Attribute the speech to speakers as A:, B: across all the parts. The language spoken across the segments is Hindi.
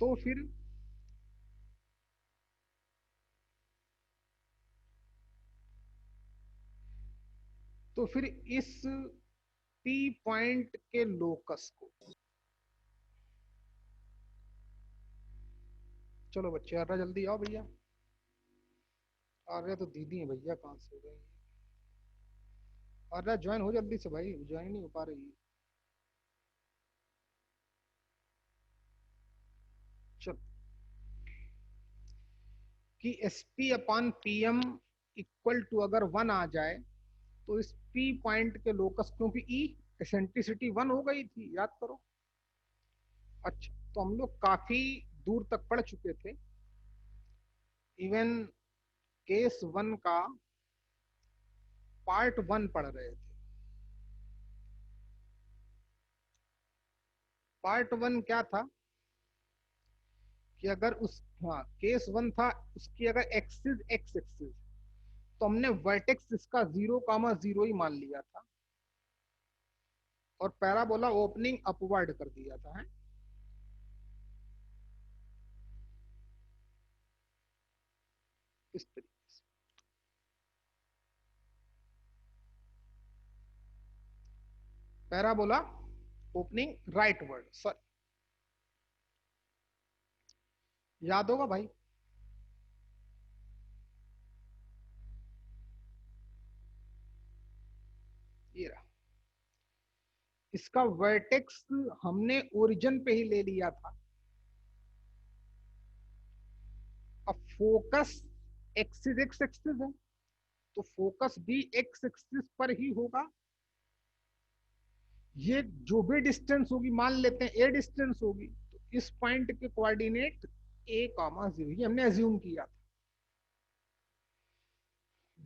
A: तो फिर इस पी पॉइंट के लोकस को, चलो बच्चे आ रहा, जल्दी आओ भैया, आ रहे तो दीदी है भैया, कहाँ से हो गई, आ रहा ज्वाइन हो जल्दी से भाई, ज्वाइन नहीं हो पा रही। चलो, कि S P upon P M equal to अगर 1 आ जाए तो इस पी पॉइंट के लोकस, क्योंकि ई एसेंट्रिसिटी 1 हो गई थी, याद करो। अच्छा, तो हम लोग काफी दूर तक पढ़ चुके थे, इवन केस 1 का पार्ट 1 पढ़ रहे थे। पार्ट 1 क्या था कि अगर उस, हाँ केस 1 था, उसकी अगर एक्सिस एक्स एक्सिस, तो हमने वर्टेक्स इसका 0,0 ही मान लिया था, और पैराबोला ओपनिंग अपवर्ड कर दिया था, है? इस तरीके से parabola opening right word, sorry, याद होगा भाई। ये रहा, इसका वर्टेक्स हमने ओरिजिन पे ही ले लिया था। अब फोकस एक्सिस एक्स एक्सिस है, तो फोकस भी एक्स एक्सिस पर ही होगा। ये जो भी डिस्टेंस होगी, मान लेते हैं ए डिस्टेंस होगी, तो इस पॉइंट के कोऑर्डिनेट A,0, ये हमने एज्यूम किया था।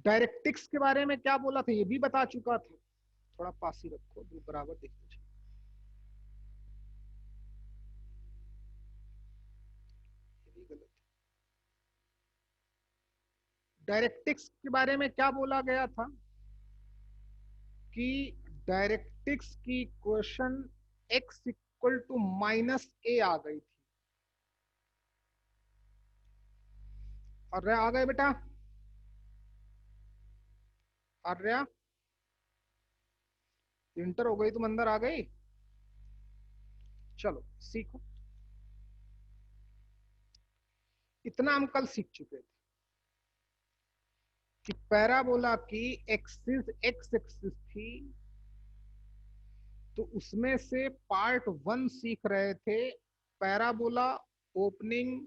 A: डायरेक्टिक्स के बारे में क्या बोला था ये भी बता चुका था, थोड़ा पास ही रखो, जो बराबर देख लीजिए, ये भी गलत है। डायरेक्टिक्स के बारे में क्या बोला गया था कि डायरेक्टिक्स की equation x equal to -a आ गई थी। और आ गए बेटा, आर्या इंटर हो गई, तुम अंदर आ गई। चलो सीखो, इतना हम कल सीख चुके थे कि पैराबोला की एक्सिस एक्स एक्सिस थी, तो उसमें से पार्ट 1 सीख रहे थे, पैराबोला ओपनिंग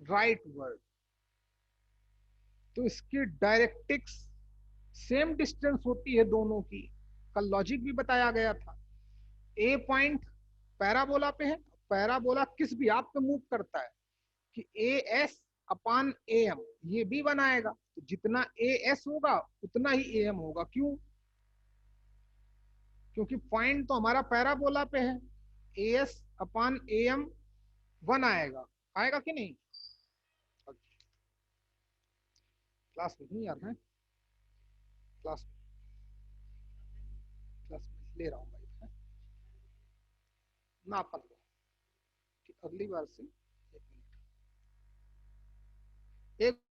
A: राइट वर्ड। तो इसकी डायरेक्टिक्स सेम डिस्टेंस होती है दोनों की, कल लॉजिक भी बताया गया था। ए पॉइंट पैराबोला पे है, पैराबोला किस भी आप पे मूव करता है कि ए एस अपान ए एम, ये भी बनाएगा, तो जितना ए एस होगा उतना ही ए एम होगा। क्यों? क्योंकि पॉइंट तो हमारा पैराबोला पे है, A S upon A M 1 आएगा, आएगा कि नहीं? क्लास में नहीं यार, है क्लास में, क्लास में ले रहा हूँ भाई, है? ना अपन लो कि अगली बार से 1 मिनट, एक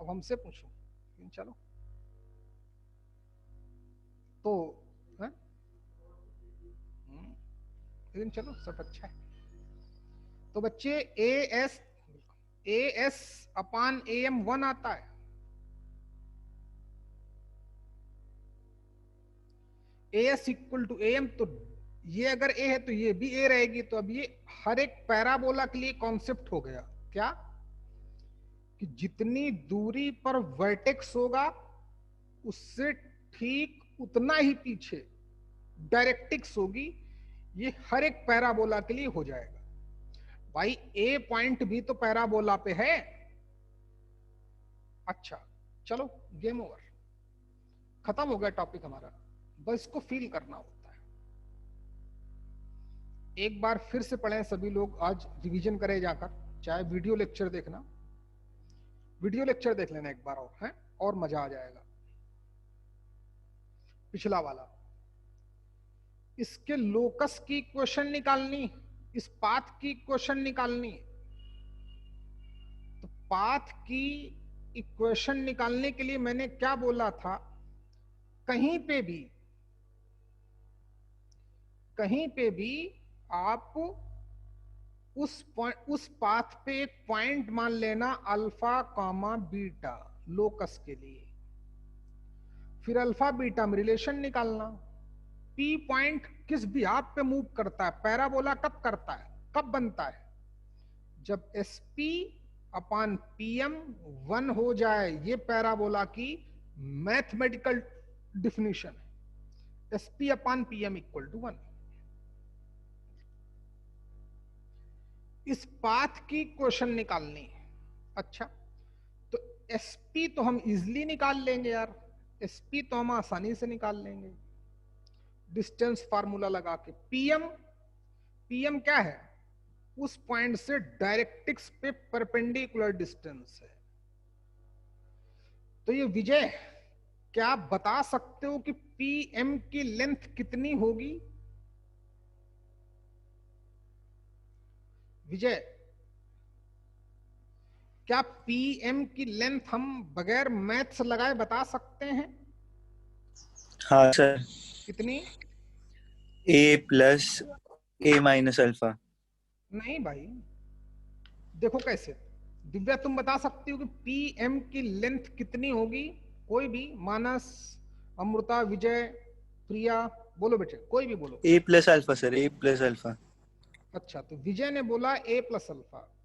A: अब हमसे पूछो, चलो तो, है? लेकिन चलो सब अच्छा है। तो बच्चे A S, A S upon A M 1 आता है, A S equal to A M, तो ये अगर ए है तो ये भी ए रहेगी। तो अब ये हर एक पैराबोला के लिए कॉन्सेप्ट हो गया क्या, कि जितनी दूरी पर वर्टेक्स होगा उससे ठीक उतना ही पीछे डायरेक्टिक्स होगी। ये हर एक पैराबोला के लिए हो जाएगा। भाई ए पॉइंट भी तो पैराबोला पे है। अच्छा, चलो गेम ओवर, खत्म हो गया टॉपिक हमारा, बस इसको फील करना होता है। एक बार फिर से पढ़ें सभी लोग, आज रिवीजन करें जाकर, चाहे वीडियो लेक्चर देखना, वीडियो लेक्चर देख लेना एक बार और, है, और मजा आ जाएगा। पिछला वाला, इसके लोकस की इक्वेशन निकालनी, इस पाथ की इक्वेशन निकालनी। तो पाथ की इक्वेशन निकालने के लिए मैंने क्या बोला था, कहीं पे भी आप उस पाथ पे एक पॉइंट मान लेना अल्फा कामा बीटा लोकस के लिए, फिर अल्फा बीटा में रिलेशन निकालना। पी पॉइंट किस भी आप पे मूव करता है, पैराबोला कब करता है, कब बनता है, जब एस पी अपान पीएम 1 हो जाए। ये पैराबोला की मैथमेटिकल डिफिनीशन है, S P upon PM equal to 1। इस पाथ की क्वेश्चन निकालनी है। अच्छा, तो एसपी तो हम इजिली निकाल लेंगे यार, एसपी तो हम आसानी से निकाल लेंगे डिस्टेंस फार्मूला लगा के। पीएम क्या है, उस पॉइंट से डायरेक्ट्रिक्स पे परपेंडिकुलर डिस्टेंस है। तो ये विजय, क्या आप बता सकते हो कि पीएम की लेंथ कितनी होगी? विजय, क्या पीएम की लेंथ हम बगैर मैथ्स लगाए बता सकते हैं?
B: हाँ सर।
A: कितनी?
B: ए प्लस ए माइनस अल्फा।
A: नहीं भाई, देखो कैसे। दिव्या तुम बता सकती हो कि पीएम की लेंथ कितनी होगी? कोई भी, मानस, अमृता, विजय, प्रिया, बोलो बेटे, कोई भी बोलो।
B: ए प्लस अल्फा सर, ए प्लस अल्फा।
A: अच्छा, तो विजय ने बोला ए प्लस अल्फा,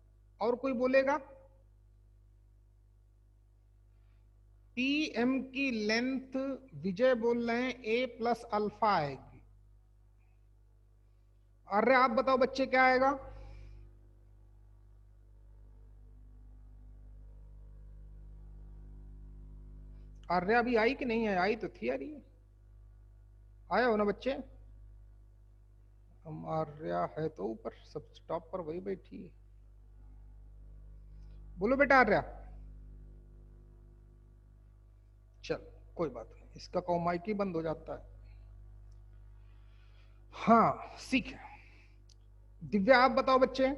A: और कोई बोलेगा? पीएम की लेंथ विजय बोल रहे हैं ए प्लस अल्फा आएगी। अरे आप बताओ बच्चे, क्या आएगा? आर्या अभी आई कि नहीं है? आई तो थी यार, ये आया हो ना बच्चे? हम आर्या है तो ऊपर सब टॉप पर वही बैठी है। बोलो बेटा आर्या। चल कोई बात नहीं, इसका कौ माइक ही बंद हो जाता है। हाँ सीख। दिव्या आप बताओ बच्चे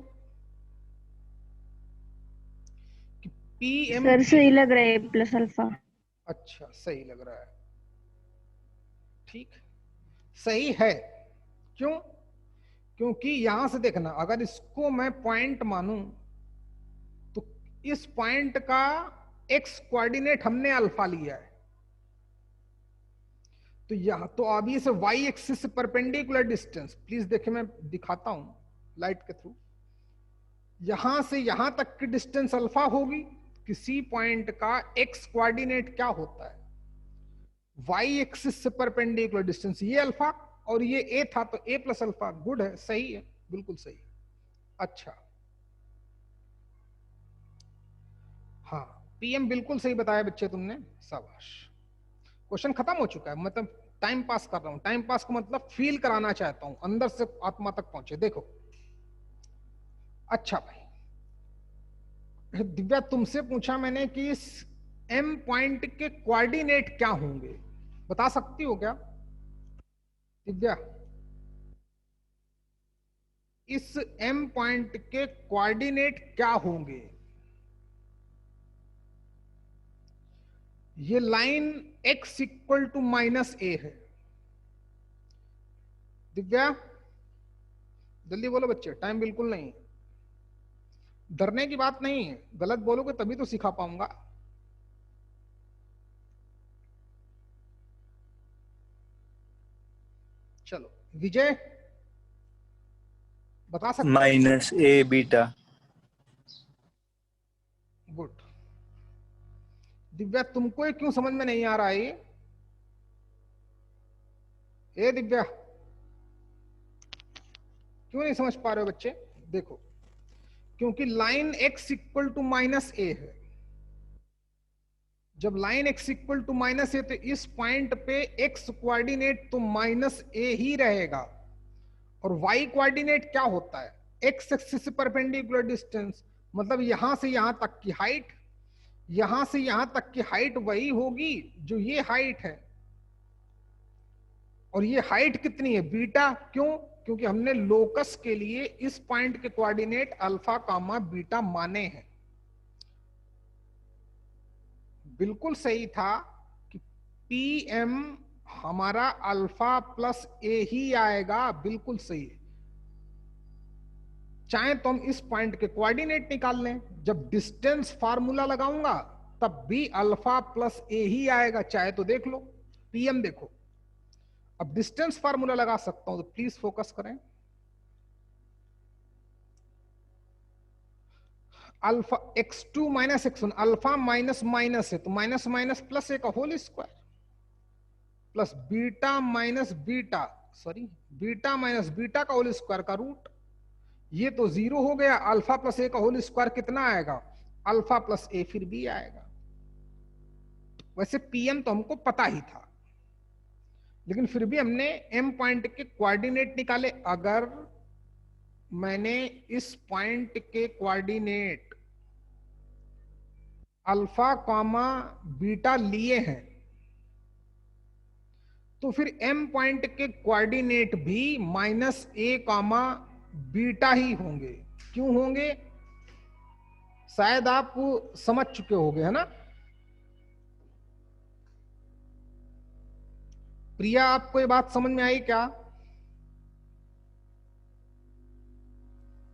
A: कि पीएम
C: सर सही लग रहा है प्लस अल्फा।
A: अच्छा सही लग रहा है, ठीक, सही है। क्यों? क्योंकि यहां से देखना, अगर इसको मैं पॉइंट मानूं तो इस पॉइंट का एक्स कोऑर्डिनेट हमने अल्फा लिया है, तो यहां तो अभी से वाई एक्सिस से परपेंडिकुलर डिस्टेंस, प्लीज देखिए मैं दिखाता हूं लाइट के थ्रू। यहां से यहां तक की डिस्टेंस अल्फा होगी, किसी पॉइंट का एक्स कोऑर्डिनेट क्या होता है, वाई एक्सिस से परपेंडिकुलर डिस्टेंस, ये अल्फा और ये ए था तो ए प्लस अल्फा। गुड है, सही है, बिल्कुल सही। अच्छा हाँ, पीएम बिल्कुल सही बताया बच्चे तुमने, शाबाश। क्वेश्चन खत्म हो चुका है, मतलब टाइम पास कर रहा हूं, टाइम पास का मतलब फील कराना चाहता हूं, अंदर से आत्मा तक पहुंचे। देखो अच्छा भाई, दिव्या तुमसे पूछा मैंने कि इस एम पॉइंट के कोऑर्डिनेट क्या होंगे, बता सकती हो क्या दिव्या? इस एम पॉइंट के कोऑर्डिनेट क्या होंगे? ये line x equal to minus a है। दिव्या जल्दी बोलो बच्चे, टाइम बिल्कुल नहीं, डरने की बात नहीं है, गलत बोलोगे तभी तो सिखा पाऊंगा। चलो विजय बता सकते?
B: माइनस ए बीटा।
A: गुड। दिव्या तुमको ये क्यों समझ में नहीं आ रहा है? ए दिव्या क्यों नहीं समझ पा रहे हो बच्चे? देखो, क्योंकि line x equal to minus a है। जब line x equal to minus a, तो इस पॉइंट पे x कोऑर्डिनेट तो माइनस ए ही रहेगा, और वाई कोऑर्डिनेट क्या होता है, एक्स एक्सिस से परपेंडिकुलर डिस्टेंस, मतलब यहां से यहां तक की हाइट, यहां से यहां तक की हाइट वही होगी जो ये हाइट है, और ये हाइट कितनी है, बीटा। क्यों? क्योंकि हमने लोकस के लिए इस पॉइंट के कोऑर्डिनेट अल्फा कामा बीटा माने हैं। बिल्कुल सही था कि पी एम हमारा अल्फा प्लस ए ही आएगा, बिल्कुल सही है। चाहे तो हम इस पॉइंट के कोऑर्डिनेट निकाल लें, जब डिस्टेंस फार्मूला लगाऊंगा तब भी अल्फा प्लस ए ही आएगा, चाहे तो देख लो, पीएम देखो। अब डिस्टेंस फार्मूला लगा सकता हूं, तो प्लीज फोकस करें। Alpha x2 minus x1, alpha minus minus है तो माइनस माइनस प्लस ए का whole square, plus beta minus beta, sorry beta minus beta का होल स्क्वायर का रूट, ये तो जीरो हो गया। अल्फा प्लस ए का होल स्क्वायर कितना आएगा, अल्फा प्लस ए फिर भी आएगा। वैसे पीएम तो हमको पता ही था, लेकिन फिर भी हमने एम पॉइंट के कोऑर्डिनेट निकाले। अगर मैंने इस पॉइंट के कोऑर्डिनेट अल्फा कॉमा बीटा लिए हैं, तो फिर एम पॉइंट के कोऑर्डिनेट भी माइनस ए कॉमा बीटा ही होंगे। क्यों होंगे? शायद आप समझ चुके होंगे, है ना। प्रिया, आपको ये बात समझ में आई क्या?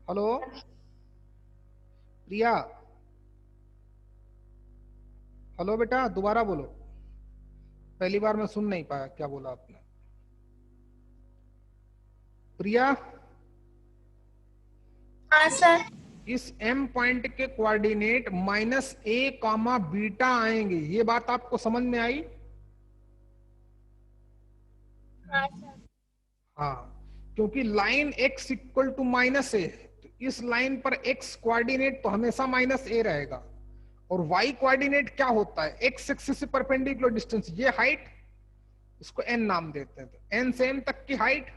A: हेलो प्रिया, हेलो बेटा, दोबारा बोलो, पहली बार मैं सुन नहीं पाया क्या बोला आपने। प्रिया,
D: हाँ सर।
A: इस एम पॉइंट के coordinate minus a comma beta आएंगे, ये बात आपको समझ में आई?
D: हाँ सर।
A: हाँ, क्योंकि line x equal to minus a, तो इस लाइन पर x कोऑर्डिनेट तो हमेशा माइनस ए रहेगा, और y कोऑर्डिनेट क्या होता है, x एक्सिस से परपेंडिकुलर डिस्टेंस, ये हाइट, इसको n नाम देते हैं, तो n से m तक की हाइट।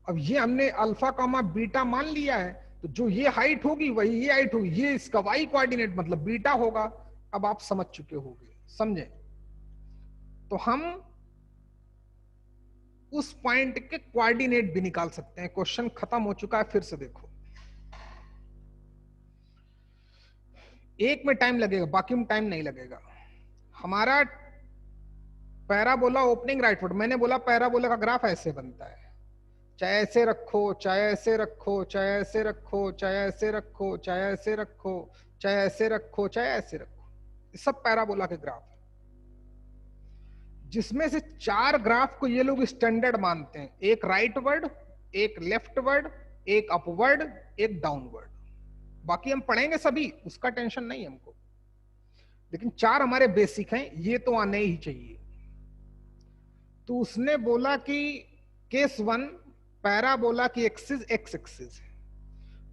A: अब ये हमने अल्फा कामा बीटा मान लिया है, तो जो ये हाइट होगी वही ये हाइट होगी, ये इसका y कोऑर्डिनेट मतलब बीटा होगा। अब आप समझ चुके होंगे, समझे? तो हम उस पॉइंट के कोऑर्डिनेट भी निकाल सकते हैं। क्वेश्चन खत्म हो चुका है, फिर से देखो। एक में टाइम लगेगा, बाकी में टाइम नहीं लगेगा। हमारा पैराबोला ओपनिंग राइटवर्ड, मैंने बोला पैराबोला का ग्राफ ऐसे बनता है, चाहे ऐसे रखो, चाहे ऐसे रखो, चाहे ऐसे रखो, चाहे ऐसे रखो, चाहे ऐसे रखो, चाहे ऐसे रखो, चाहे ऐसे रखो, ये सब पैराबोला के ग्राफ है, जिसमें से 4 ग्राफ को ये लोग स्टैंडर्ड मानते हैं, एक राइटवर्ड, एक लेफ्टवर्ड, एक अपवर्ड, एक डाउनवर्ड। बाकी हम पढ़ेंगे सभी, उसका टेंशन नहीं हमको, लेकिन 4 हमारे बेसिक हैं, ये तो आने ही चाहिए। तो उसने बोला कि केस 1 पैराबोला की एक्सिस एक्स एक्सिस है,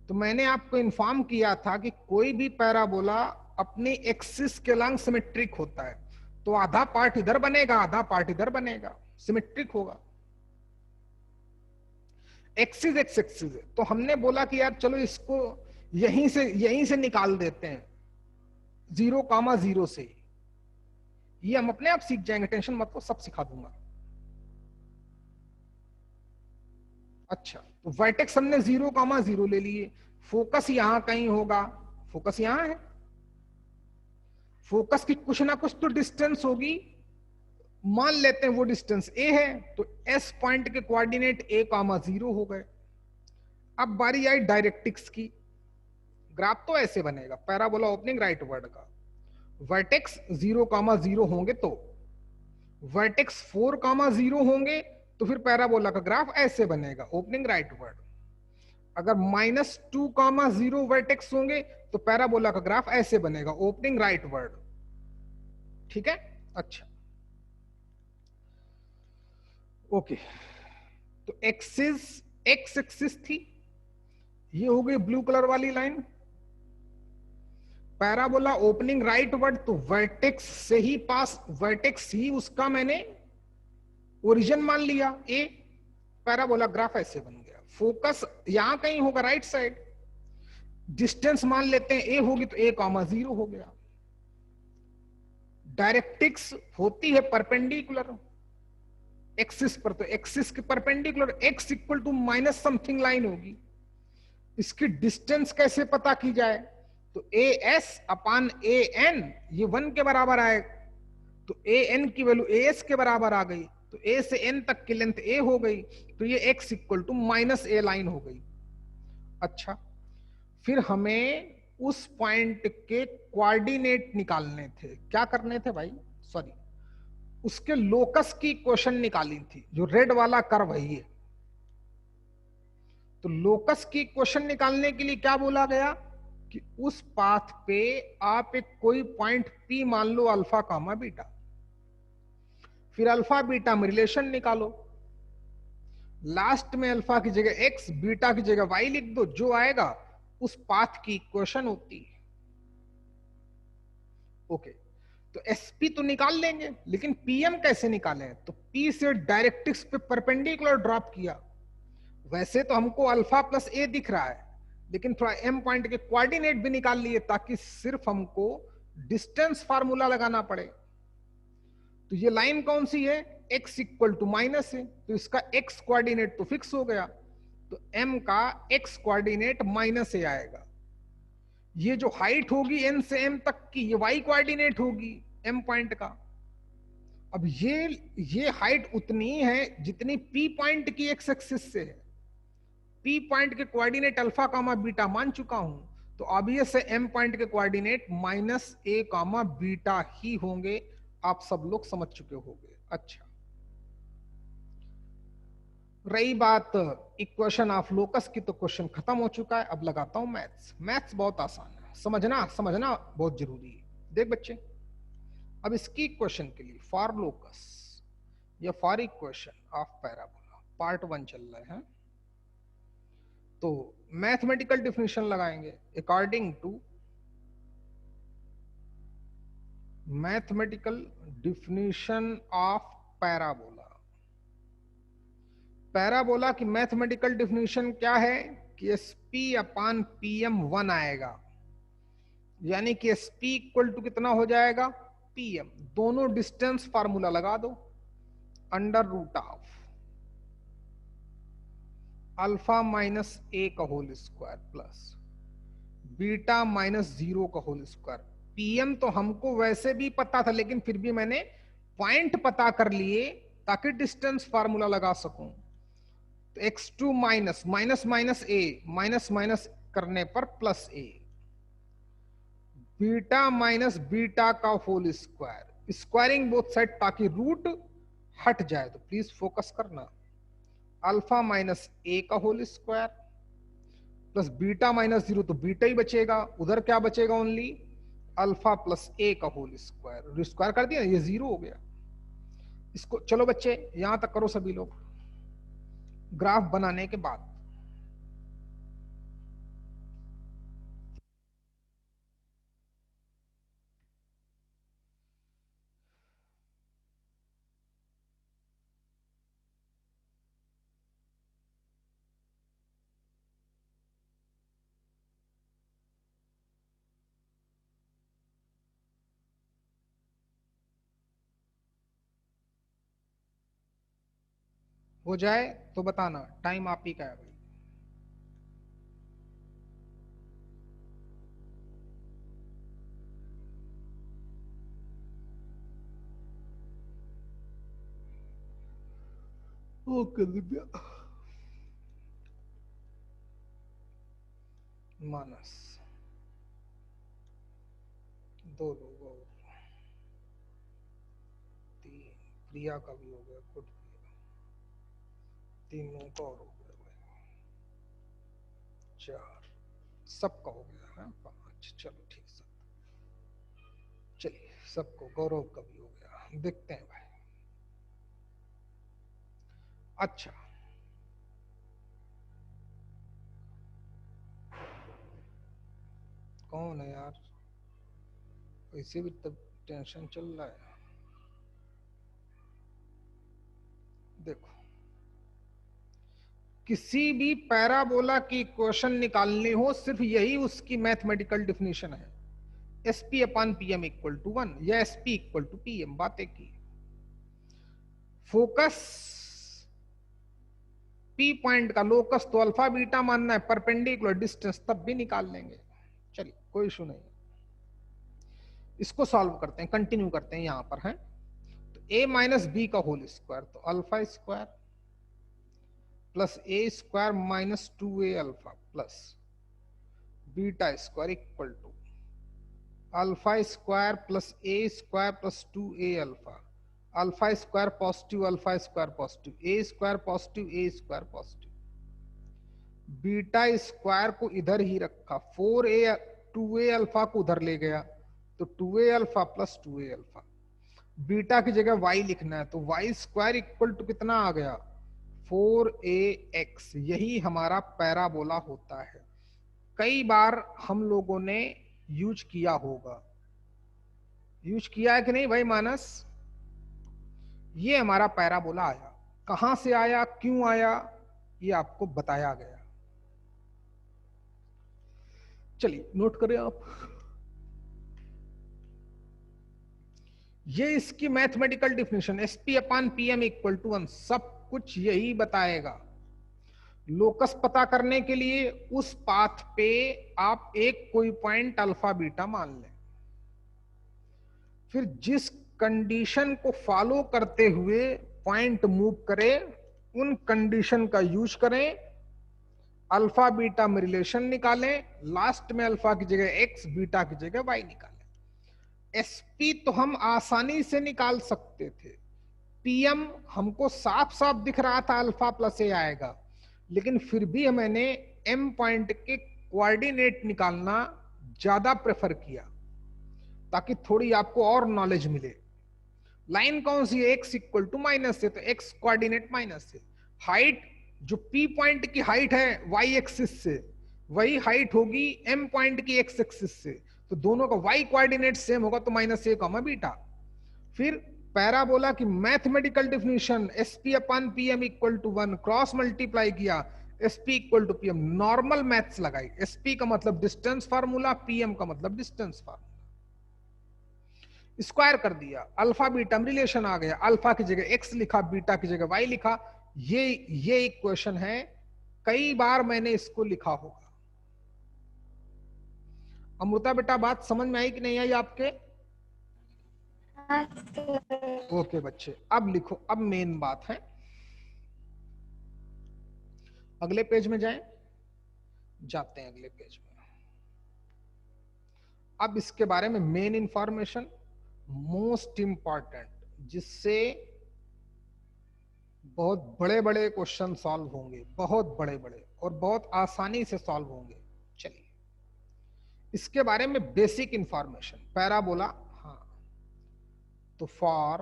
A: तो मैंने आपको इन्फॉर्म किया था कि कोई भी पैराबोला अपनी एक्सिस के लंग सिमेट्रिक होता है, तो आधा पार्ट इधर बनेगा, आधा पार्ट इधर बनेगा, सिमेट्रिक होगा। एक्सिस एक्स एक्सिस है, तो हमने बोला कि यार चलो इसको यहीं से निकाल देते हैं, 0,0 से। ये हम अपने आप सीख जाएंगे, टेंशन मत लो, सब सिखा दूंगा। अच्छा, तो वर्टेक्स हमने 0,0 ले लिए, फोकस यहां कहीं होगा, फोकस यहां है, फोकस की कुछ ना कुछ तो डिस्टेंस होगी, मान लेते हैं वो डिस्टेंस a है, तो s पॉइंट के कोऑर्डिनेट a,0 हो गए। अब बारी आई डायरेक्ट्रिक्स की। ग्राफ तो ऐसे बनेगा पैराबोला ओपनिंग राइट वर्ड का, वर्टेक्स 0,0 होंगे, तो वर्टेक्स 4,0 होंगे, तो फिर पैराबोला का ग्राफ ऐसे बनेगा ओपनिंग राइट वर्ड। अगर -2,0 वर्टेक्स होंगे तो पैराबोला का ग्राफ ऐसे बनेगा ओपनिंग राइट वर्ड। ठीक है, अच्छा ओके। तो एक्सिस एक्स एक्सिस थी, ये हो गई ब्लू कलर वाली line. Parabola opening right word, तो वर्टेक्स से ही पास, वर्टेक्स ही उसका मैंने ओरिजिन मान लिया ए, पैराबोला ग्राफ ऐसे बन गया। फोकस यहां कहीं होगा राइट साइड। डिस्टेंस मान लेते हैं ए होगी तो a,0 हो गया। डायरेक्टिक्स होती है परपेंडिकुलर एक्सिस पर, तो एक्सिस के perpendicular x equal to minus something line होगी। इसकी डिस्टेंस कैसे पता की जाए? तो ए एस अपान ए एन, ये 1 के बराबर आए, तो ए एन की वैल्यू ए एस के बराबर आ गई, तो ए से एन तक की लेंथ ए हो गई, तो ये x equal to minus A line हो गई। अच्छा, फिर हमें उस पॉइंट के कोऑर्डिनेट निकालने थे। क्या करने थे भाई? सॉरी, उसके लोकस की इक्वेशन निकाली थी, जो रेड वाला कर्व है ये। तो लोकस की इक्वेशन निकालने के लिए क्या बोला गया कि उस पाथ पे आप एक कोई पॉइंट P मान लो, अल्फा कामा बीटा, फिर अल्फा बीटा में रिलेशन निकालो, लास्ट में अल्फा की जगह x, बीटा की जगह y लिख दो, जो आएगा उस पाथ की इक्वेशन होती है। ओके, तो sp तो निकाल लेंगे, लेकिन pm कैसे निकालें? तो p से डायरेक्ट्रिक्स पे परपेंडिकुलर ड्रॉप किया। वैसे तो हमको अल्फा प्लस ए दिख रहा है, लेकिन थोड़ा m पॉइंट के कोऑर्डिनेट भी निकाल लिए, ताकि सिर्फ हमको डिस्टेंस फार्मूला लगाना पड़े। तो ये लाइन कौन सी है? x इक्वल टू माइनस है, तो इसका x कोऑर्डिनेट तो फिक्स हो गया, तो m का x कोऑर्डिनेट माइनस ए आएगा। ये जो हाइट होगी n से m तक की, ये y कोऑर्डिनेट होगी m पॉइंट का। अब ये हाइट उतनी है जितनी p पॉइंट की x एक्सिस से है। p पॉइंट के कोऑर्डिनेट अल्फा कामा बीटा मान चुका हूं, तो ऑब्वियस है m पॉइंट के coordinate minus a comma beta ही होंगे। आप सब लोग समझ चुके होंगे। अच्छा, रही बात इक्वेशन ऑफ लोकस की, तो क्वेश्चन खत्म हो चुका है। अब लगाता हूं मैथ्स। मैथ्स बहुत आसान है, समझना बहुत जरूरी है। देख बच्चे, अब इसकी इक्वेशन के लिए फॉर लोकस या for equation of parabola part 1 चल रहा है, तो मैथमेटिकल डिफिनेशन लगाएंगे according to mathematical definition of parabola. Parabola की मैथमेटिकल डिफिनेशन क्या है कि SP अपान PM 1 आएगा, यानी कि SP इक्वल टू कितना हो जाएगा? PM। दोनों डिस्टेंस फार्मूला लगा दो, under root of alpha minus ए का whole square plus beta minus 0 का होल स्क्वायर। PM तो हमको वैसे भी पता था, लेकिन फिर भी मैंने पॉइंट पता कर लिए ताकि डिस्टेंस फार्मूला लगा सकूं। तो x2 minus minus minus A, minus minus करने पर plus A, beta minus beta का whole square, squaring both side ताकि रूट हट जाए। तो प्लीज फोकस करना, अल्फा माइनस ए का whole square plus beta minus 0, तो बीटा ही बचेगा, उधर क्या बचेगा? ओनली अल्फा प्लस ए का होल स्क्वायर। स्क्वायर कर दिया, ये 0 हो गया। इसको चलो बच्चे यहां तक करो सभी लोग। ग्राफ बनाने के बाद हो जाए तो बताना, टाइम आप ही का है भाई। ओके दिव्या। मानस 2 लोग और, 3, प्रिया का भी हो गया, गुड प्रिया, 3 लोगों का और हो गया भाई, 4 सबका हो गया है, 5। चलो ठीक, सब चलिए, सबको, गौरव का भी हो गया, देखते हैं भाई। अच्छा, कौन है यार? वैसे भी तब टेंशन चल रहा है। देखो, किसी भी पैराबोला की इक्वेशन निकालनी हो, सिर्फ यही उसकी मैथमेटिकल डिफिनेशन है, SP upon PM equal to 1 या SP इक्वल टू PM। बातें की फोकस P पॉइंट का लोकस तो अल्फा बीटा मानना है, परपेंडिकुलर डिस्टेंस तब भी निकाल लेंगे। चलिए कोई इशू नहीं, इसको सॉल्व करते हैं, कंटिन्यू करते हैं। यहां पर है तो a माइनस बी का होल स्क्वायर, तो alpha square plus a square minus 2a alpha plus beta square equal to alpha square plus a square plus 2a alpha, alpha square positive, alpha square positive, a square positive, a square positive, beta square को इधर ही रखा, 4a 2a अल्फा को उधर ले गया, तो 2a alpha plus 2a alpha, beta की जगह y लिखना है, तो y स्क्वायर इक्वल टू कितना आ गया 4ax। यही हमारा पैराबोला होता है। कई बार हम लोगों ने यूज किया होगा, यूज किया है कि नहीं भाई मानस? ये हमारा पैराबोला आया, कहां से आया, क्यों आया, ये आपको बताया गया। चलिए नोट करें आप, ये इसकी mathematical definition, SP upon PM equal to 1, सब कुछ यही बताएगा। लोकस पता करने के लिए उस पाथ पे आप एक कोई पॉइंट अल्फा बीटा मान लें, फिर जिस कंडीशन को फॉलो करते हुए पॉइंट मूव करे, उन कंडीशन का यूज करें, अल्फा बीटा में रिलेशन निकालें, लास्ट में अल्फा की जगह x, बीटा की जगह y निकालें। SP तो हम आसानी से निकाल सकते थे, PM हमको साफ साफ दिख रहा था अल्फा प्लस ए आएगा, लेकिन फिर भी मैंने M पॉइंट के कोऑर्डिनेट निकालना ज्यादा प्रेफर किया ताकि थोड़ी आपको और नॉलेज मिले। लाइन कौन सी है, x इक्वल टू माइनस है, तो x कोऑर्डिनेट माइनस है। हाइट जो P पॉइंट की हाइट है y एक्सिस से, वही हाइट होगी M पॉइंट की x एक्सिस से, तो दोनों का y कोऑर्डिनेट सेम होगा, तो माइनस ए कॉमा बीटा। फिर पैराबोला की mathematical definition, SP upon PM equal to 1, cross multiply किया, SP equal to PM, normal maths लगाई, SP का मतलब डिस्टेंस फार्मूला, PM का मतलब डिस्टेंस फार्मूला, स्क्वायर कर दिया, अल्फा बीटा में रिलेशन आ गया, अल्फा की जगह x लिखा, बीटा की जगह y लिखा। ये इक्वेशन है, कई बार मैंने इसको लिखा होगा। अमृता बेटा बात समझ में आई कि नहीं आई आपके? ओके बच्चे, अब लिखो, अब मेन बात है, अगले पेज में जाएं, जाते हैं अगले पेज में। अब इसके बारे में मेन इंफॉर्मेशन, मोस्ट इंपॉर्टेंट, जिससे बहुत बड़े बड़े क्वेश्चन सॉल्व होंगे, बहुत बड़े बड़े, और बहुत आसानी से सॉल्व होंगे। चलिए इसके बारे में बेसिक इंफॉर्मेशन, पैराबोला। हाँ, तो for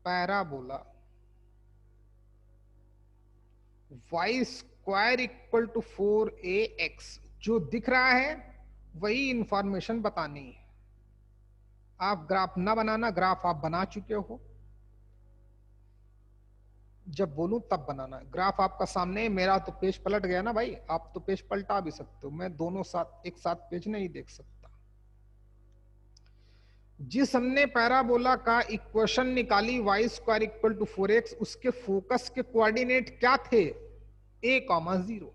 A: parabola y square equal to 4ax, जो दिख रहा है वही इंफॉर्मेशन बतानी है। आप ग्राफ ना बनाना, ग्राफ आप बना चुके हो, जब बोलूं तब बनाना। ग्राफ आपका सामने है, मेरा तो पेज पलट गया ना भाई, आप तो पेज पलटा भी सकते हो, मैं दोनों साथ एक साथ पेज नहीं देख सकता। जिस हमने पैराबोला का इक्वेशन निकाली y square equal to 4x, उसके फोकस के कोऑर्डिनेट क्या थे, a,0,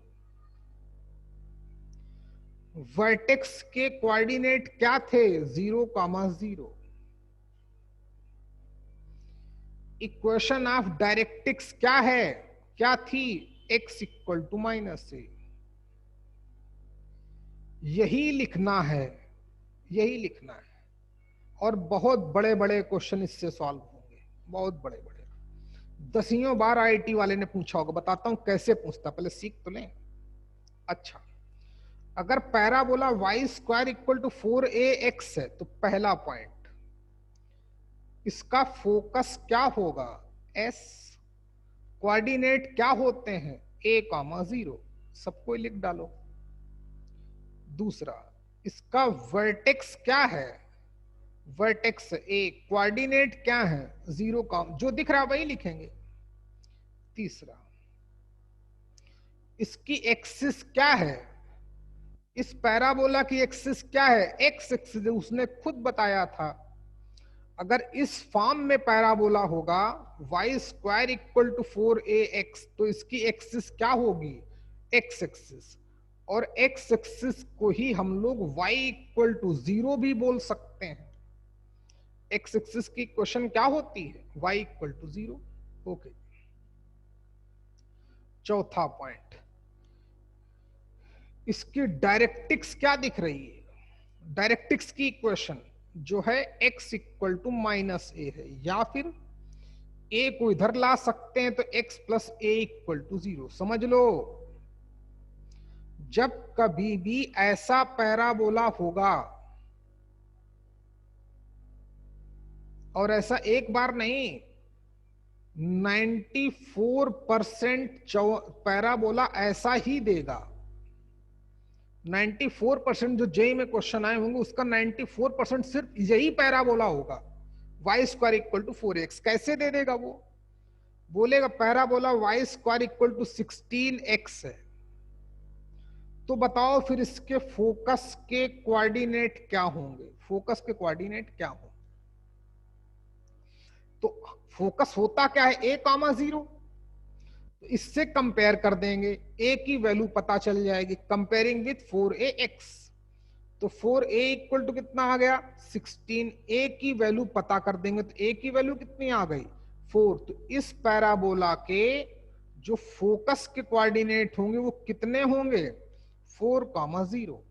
A: वर्टेक्स के कोऑर्डिनेट क्या थे, 0,0। इक्वेशन ऑफ डायरेक्ट्रिक्स क्या है, क्या थी, x इक्वल टू माइनस ए। यही लिखना है, यही लिखना है, और बहुत बड़े बड़े क्वेश्चन इससे सॉल्व होंगे, बहुत बड़े बड़े। दसियों बार आईआईटी वाले ने पूछा होगा, बताता हूं कैसे पूछता, पहले सीख तो लें। अच्छा, अगर parabola y square equal to 4ax है, तो पहला पॉइंट, इसका फोकस क्या होगा, s, कोऑर्डिनेट क्या होते हैं, a,0, सबको लिख डालो। दूसरा, इसका वर्टेक्स क्या है, वर्टेक्स a, कोऑर्डिनेट क्या है, 0, जो दिख रहा वही लिखेंगे। तीसरा, इसकी एक्सिस क्या है, इस पैराबोला की एक्सिस क्या है, एक्स एक्सिस। उसने खुद बताया था अगर इस फॉर्म में पैराबोला होगा Y square equal to 4ax, तो इसकी एक्सिस क्या होगी, एक्स एक्सिस। और एक्स एक्सिस को ही हम लोग y इक्वल टू 0 भी बोल सकते हैं। एक्स एक्सिस की इक्वेशन क्या होती है, y इक्वल टू 0। ओके, चौथा पॉइंट, इसकी डायरेक्टिक्स क्या दिख रही है, डायरेक्टिक्स की इक्वेशन जो है x equal to minus a है, या फिर a को इधर ला सकते हैं तो x plus a equal to 0। समझ लो, जब कभी भी ऐसा पैराबोला होगा, और ऐसा एक बार नहीं, 94% पैराबोला ऐसा ही देगा। 94% जो जेई में क्वेश्चन आए होंगे उसका 94% सिर्फ यही पैराबोला होगा, Y square equal to 4x। कैसे दे देगा वो, बोलेगा parabola y square equal to 16x है, तो बताओ फिर इसके फोकस के कोऑर्डिनेट क्या होंगे, फोकस के कोऑर्डिनेट क्या होंगे। तो फोकस होता क्या है, a कामा 0, तो इससे कंपेयर कर देंगे, a की वैल्यू पता चल जाएगी, कंपेयरिंग विथ 4ax। तो 4a इक्वल टू कितना आ गया 16, a की वैल्यू पता कर देंगे तो a की वैल्यू कितनी आ गई 4। तो इस पैराबोला के जो फोकस के कोऑर्डिनेट होंगे वो कितने होंगे 4,0।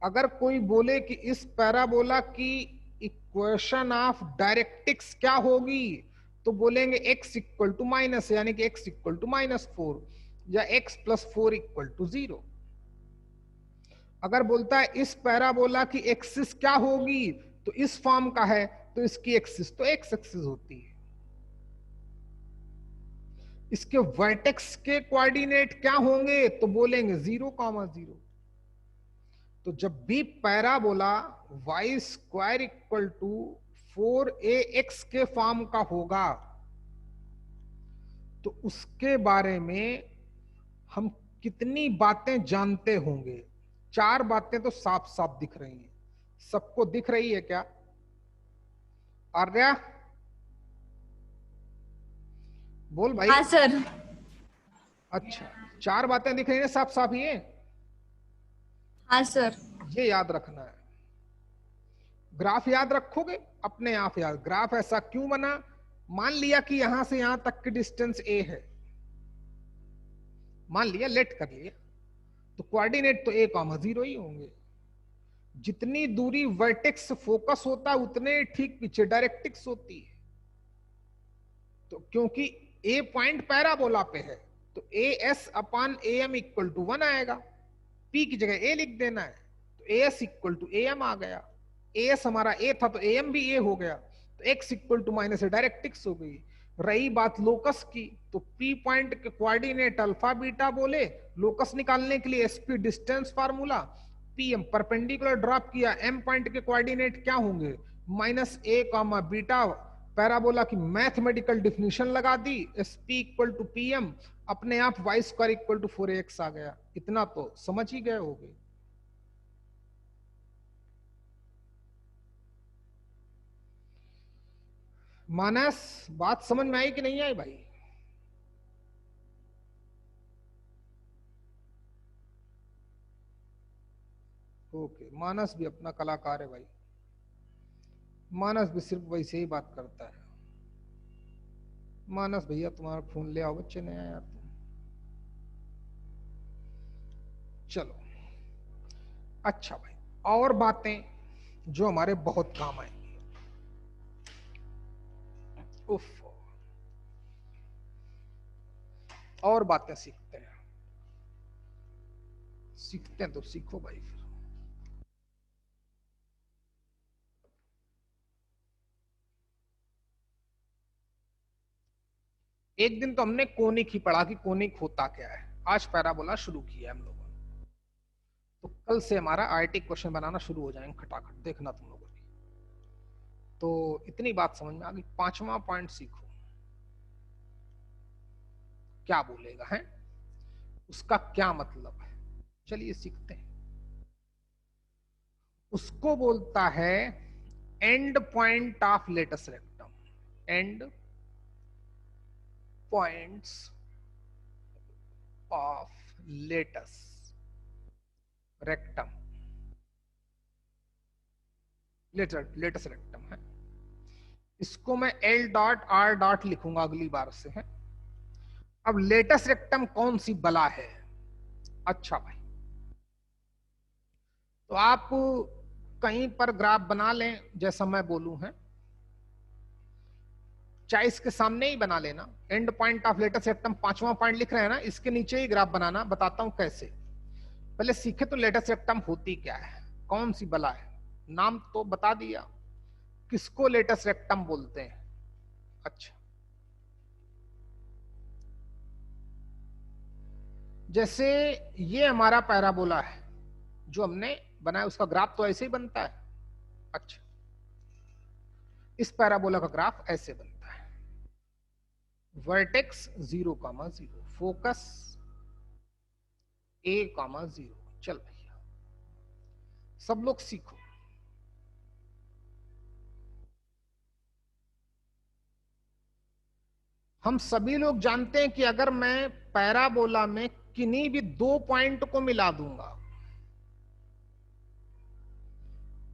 A: अगर कोई बोले कि इस पैराबोला की इक्वेशन ऑफ डायरेक्टिक्स क्या होगी, तो बोलेंगे x इक्वल टू माइनस, यानी कि x इक्वल टू -4 या x प्लस 4 इक्वल टू 0। अगर बोलता है इस पैराबोला की एक्सिस क्या होगी, तो इस फॉर्म का है तो इसकी एक्सिस तो x एक्सिस होती है। इसके वर्टेक्स के कोऑर्डिनेट क्या होंगे, तो बोलेंगे 0,0। तो जब भी parabola y square equal to 4ax के फॉर्म का होगा, तो उसके बारे में हम कितनी बातें जानते होंगे। 4 बातें तो साफ साफ दिख रही हैं, सबको दिख रही है क्या आर्या, बोल भाई।
D: हाँ सर।
A: अच्छा, 4 बातें दिख रही है साफ साफ ये,
D: हाँ सर।
A: ये याद रखना है। ग्राफ याद रखोगे अपने आप याद, ग्राफ ऐसा क्यों बना, मान लिया कि यहां से यहां तक की डिस्टेंस a है, मान लिया, लेट कर लिया, तो कोऑर्डिनेट तो a,0 ही होंगे। जितनी दूरी वर्टेक्स फोकस होता है उतने ठीक पीछे डायरेक्टिक्स होती है। तो क्योंकि a पॉइंट पैराबोला पे है तो as upon am equal to 1 आएगा, p की जगह a लिख देना है, तो as इक्वल टू am आ गया। as हमारा a था तो am भी a हो गया, तो x equal to minus directrix हो गई। रही बात लोकस की, तो p पॉइंट के कोऑर्डिनेट अल्फा बीटा बोले, लोकस निकालने के लिए sp distance formula, pm perpendicular drop किया, m पॉइंट के कोऑर्डिनेट क्या होंगे -a, बीटा, पैराबोला की मैथमेटिकल डिफिनीशन लगा दी, sp इक्वल टू pm, अपने आप y square equal to 4ax आ गया। इतना तो समझ ही गए होगे। मानस, बात समझ में आई कि नहीं आई भाई। ओके, मानस भी अपना कलाकार है भाई, मानस भी सिर्फ वैसे ही बात करता है। मानस भैया तुम्हारा फोन ले आओ बच्चे, नया यार तुम। चलो अच्छा भाई, और बातें जो हमारे बहुत काम आएंगी। उफ, और बातें सीखते हैं, सीखते हैं तो सीखो भाई। फिर एक दिन तो हमने कोनिक ही पढ़ा कि कोनिक होता क्या है, आज पैराबोला शुरू किया हम लोगों ने, तो कल से हमारा आईटी क्वेश्चन बनाना शुरू हो जाएंगे खटाखट, देखना तुम लोगों ने। तो इतनी बात समझ में आ गई। 5वां पॉइंट सीखो क्या बोलेगा है। उसका क्या मतलब है, चलिए सीखते हैं। उसको बोलता है end point of latus rectum, end points of latus rectum, latus rectum है। इसको मैं एल डॉट आर डॉट लिखूंगा अगली बार से है। अब लेटस रेक्टम कौन सी बला है? अच्छा भाई, तो आप कहीं पर ग्राफ बना लें जैसा मैं बोलूं है, चाहे इसके सामने ही बना लेना। End point of latus rectum 5वां पॉइंट लिख रहे हैं ना, इसके नीचे ही ग्राफ बनाना। बताता हूं कैसे। पहले सीखे तो लेटस रेक्टम होती क्या है, कौन सी बला है। नाम तो बता दिया, किसको लेटस रेक्टम बोलते हैं। अच्छा, जैसे ये हमारा पैराबोला है जो हमने बनाया, उसका ग्राफ तो ऐसे ही बनता है। अच्छा, इस पैराबोला का ग्राफ ऐसे बनता है, वर्टेक्स 0,0, फोकस A,0। चल भैया, सब लोग सीखो। हम सभी लोग जानते हैं कि अगर मैं पैराबोला में किन्हीं भी दो पॉइंट को मिला दूंगा,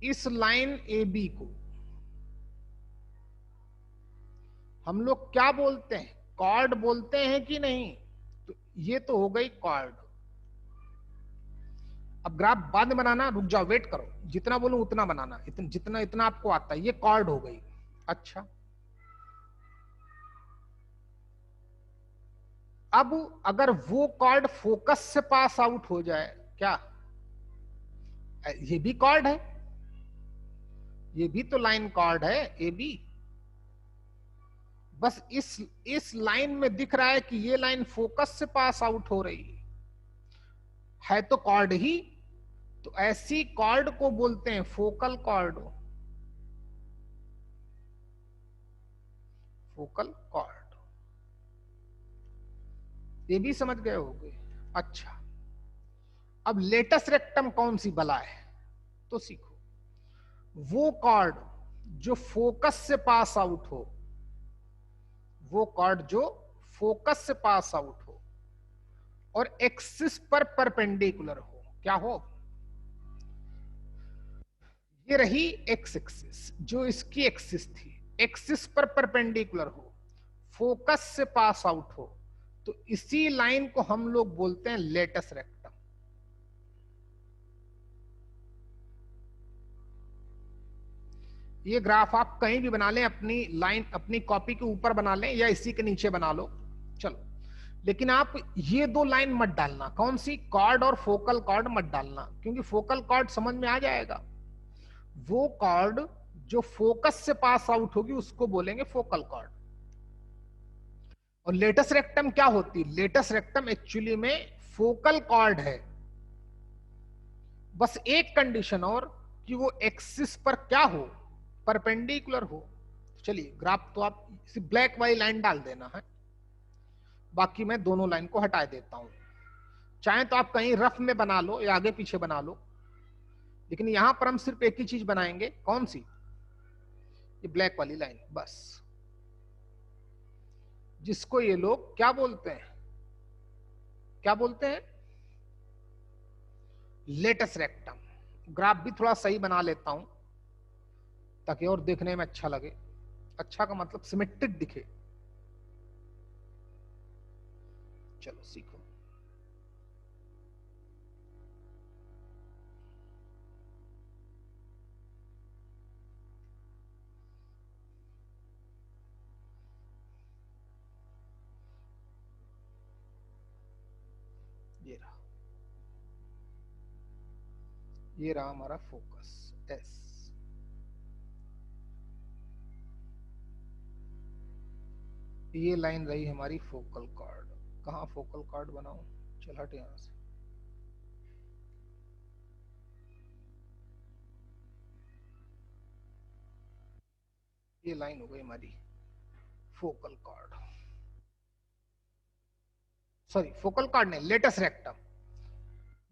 A: इस लाइन ए बी को हम लोग क्या बोलते हैं, कॉर्ड बोलते हैं कि नहीं। तो ये तो हो गई कॉर्ड। अब ग्राफ बाद में बनाना, रुक जाओ, वेट करो, जितना बोलूं उतना बनाना, जितना इतना आपको आता है। ये कॉर्ड हो गई। अच्छा, अब अगर वो कॉर्ड फोकस से पास आउट हो जाए, क्या ये भी कॉर्ड है, ये भी तो लाइन कॉर्ड है ए बी। बस इस लाइन में दिख रहा है कि ये लाइन फोकस से पास आउट हो रही है तो कॉर्ड ही। तो ऐसी कॉर्ड को बोलते हैं फोकल कॉर्ड, फोकल कॉर्ड। ये भी समझ गए होंगे। अच्छा, अब लेटस रेक्टम कौन सी बला है, तो सीखो। वो कॉर्ड जो फोकस से पास आउट हो, वो कॉर्ड जो फोकस से पास आउट हो और एक्सिस पर परपेंडिकुलर हो। क्या हो? ये रही एक्स एक्सिस, जो इसकी एक्सिस थी, एक्सिस पर परपेंडिकुलर हो, फोकस से पास आउट हो, तो इसी लाइन को हम लोग बोलते हैं लेटस रेक्टम। ये ग्राफ आप कहीं भी बना लें, अपनी लाइन अपनी कॉपी के ऊपर बना लें या इसी के नीचे बना लो, चलो। लेकिन आप ये दो लाइन मत डालना, कौन सी, कॉर्ड और फोकल कॉर्ड मत डालना, क्योंकि फोकल कॉर्ड समझ में आ जाएगा। वो कॉर्ड जो फोकस से पास आउट होगी उसको बोलेंगे फोकल कॉर्ड। और लेटस रेक्टम क्या होती है? लेटस रेक्टम एक्चुअली में फोकल कॉर्ड है, बस एक कंडीशन और, कि वो एक्सिस पर क्या हो, परपेंडिकुलर हो। चलिए, ग्राफ तो आप ब्लैक वाली लाइन डाल देना है, बाकी मैं दोनों लाइन को हटा देता हूं। चाहे तो आप कहीं रफ में बना लो या आगे पीछे बना लो, लेकिन यहां पर हम सिर्फ एक ही चीज बनाएंगे, कौन सी, ये ब्लैक वाली लाइन, बस। जिसको ये लोग क्या बोलते हैं, क्या बोलते हैं, लेटस रेक्टम। ग्राफ भी थोड़ा सही बना लेता हूं ताकि और देखने में अच्छा लगे। अच्छा का मतलब सिमेट्रिक दिखे। चलो सीखो। ये रहा, ये रहा हमारा फोकस एस। ये लाइन रही हमारी फोकल कॉर्ड। कहां फोकल कॉर्ड बनाऊं, चल हट यहां से। ये लाइन हो गई हमारी focal cord. Sorry focal cord नहीं, लेटस रेक्टम।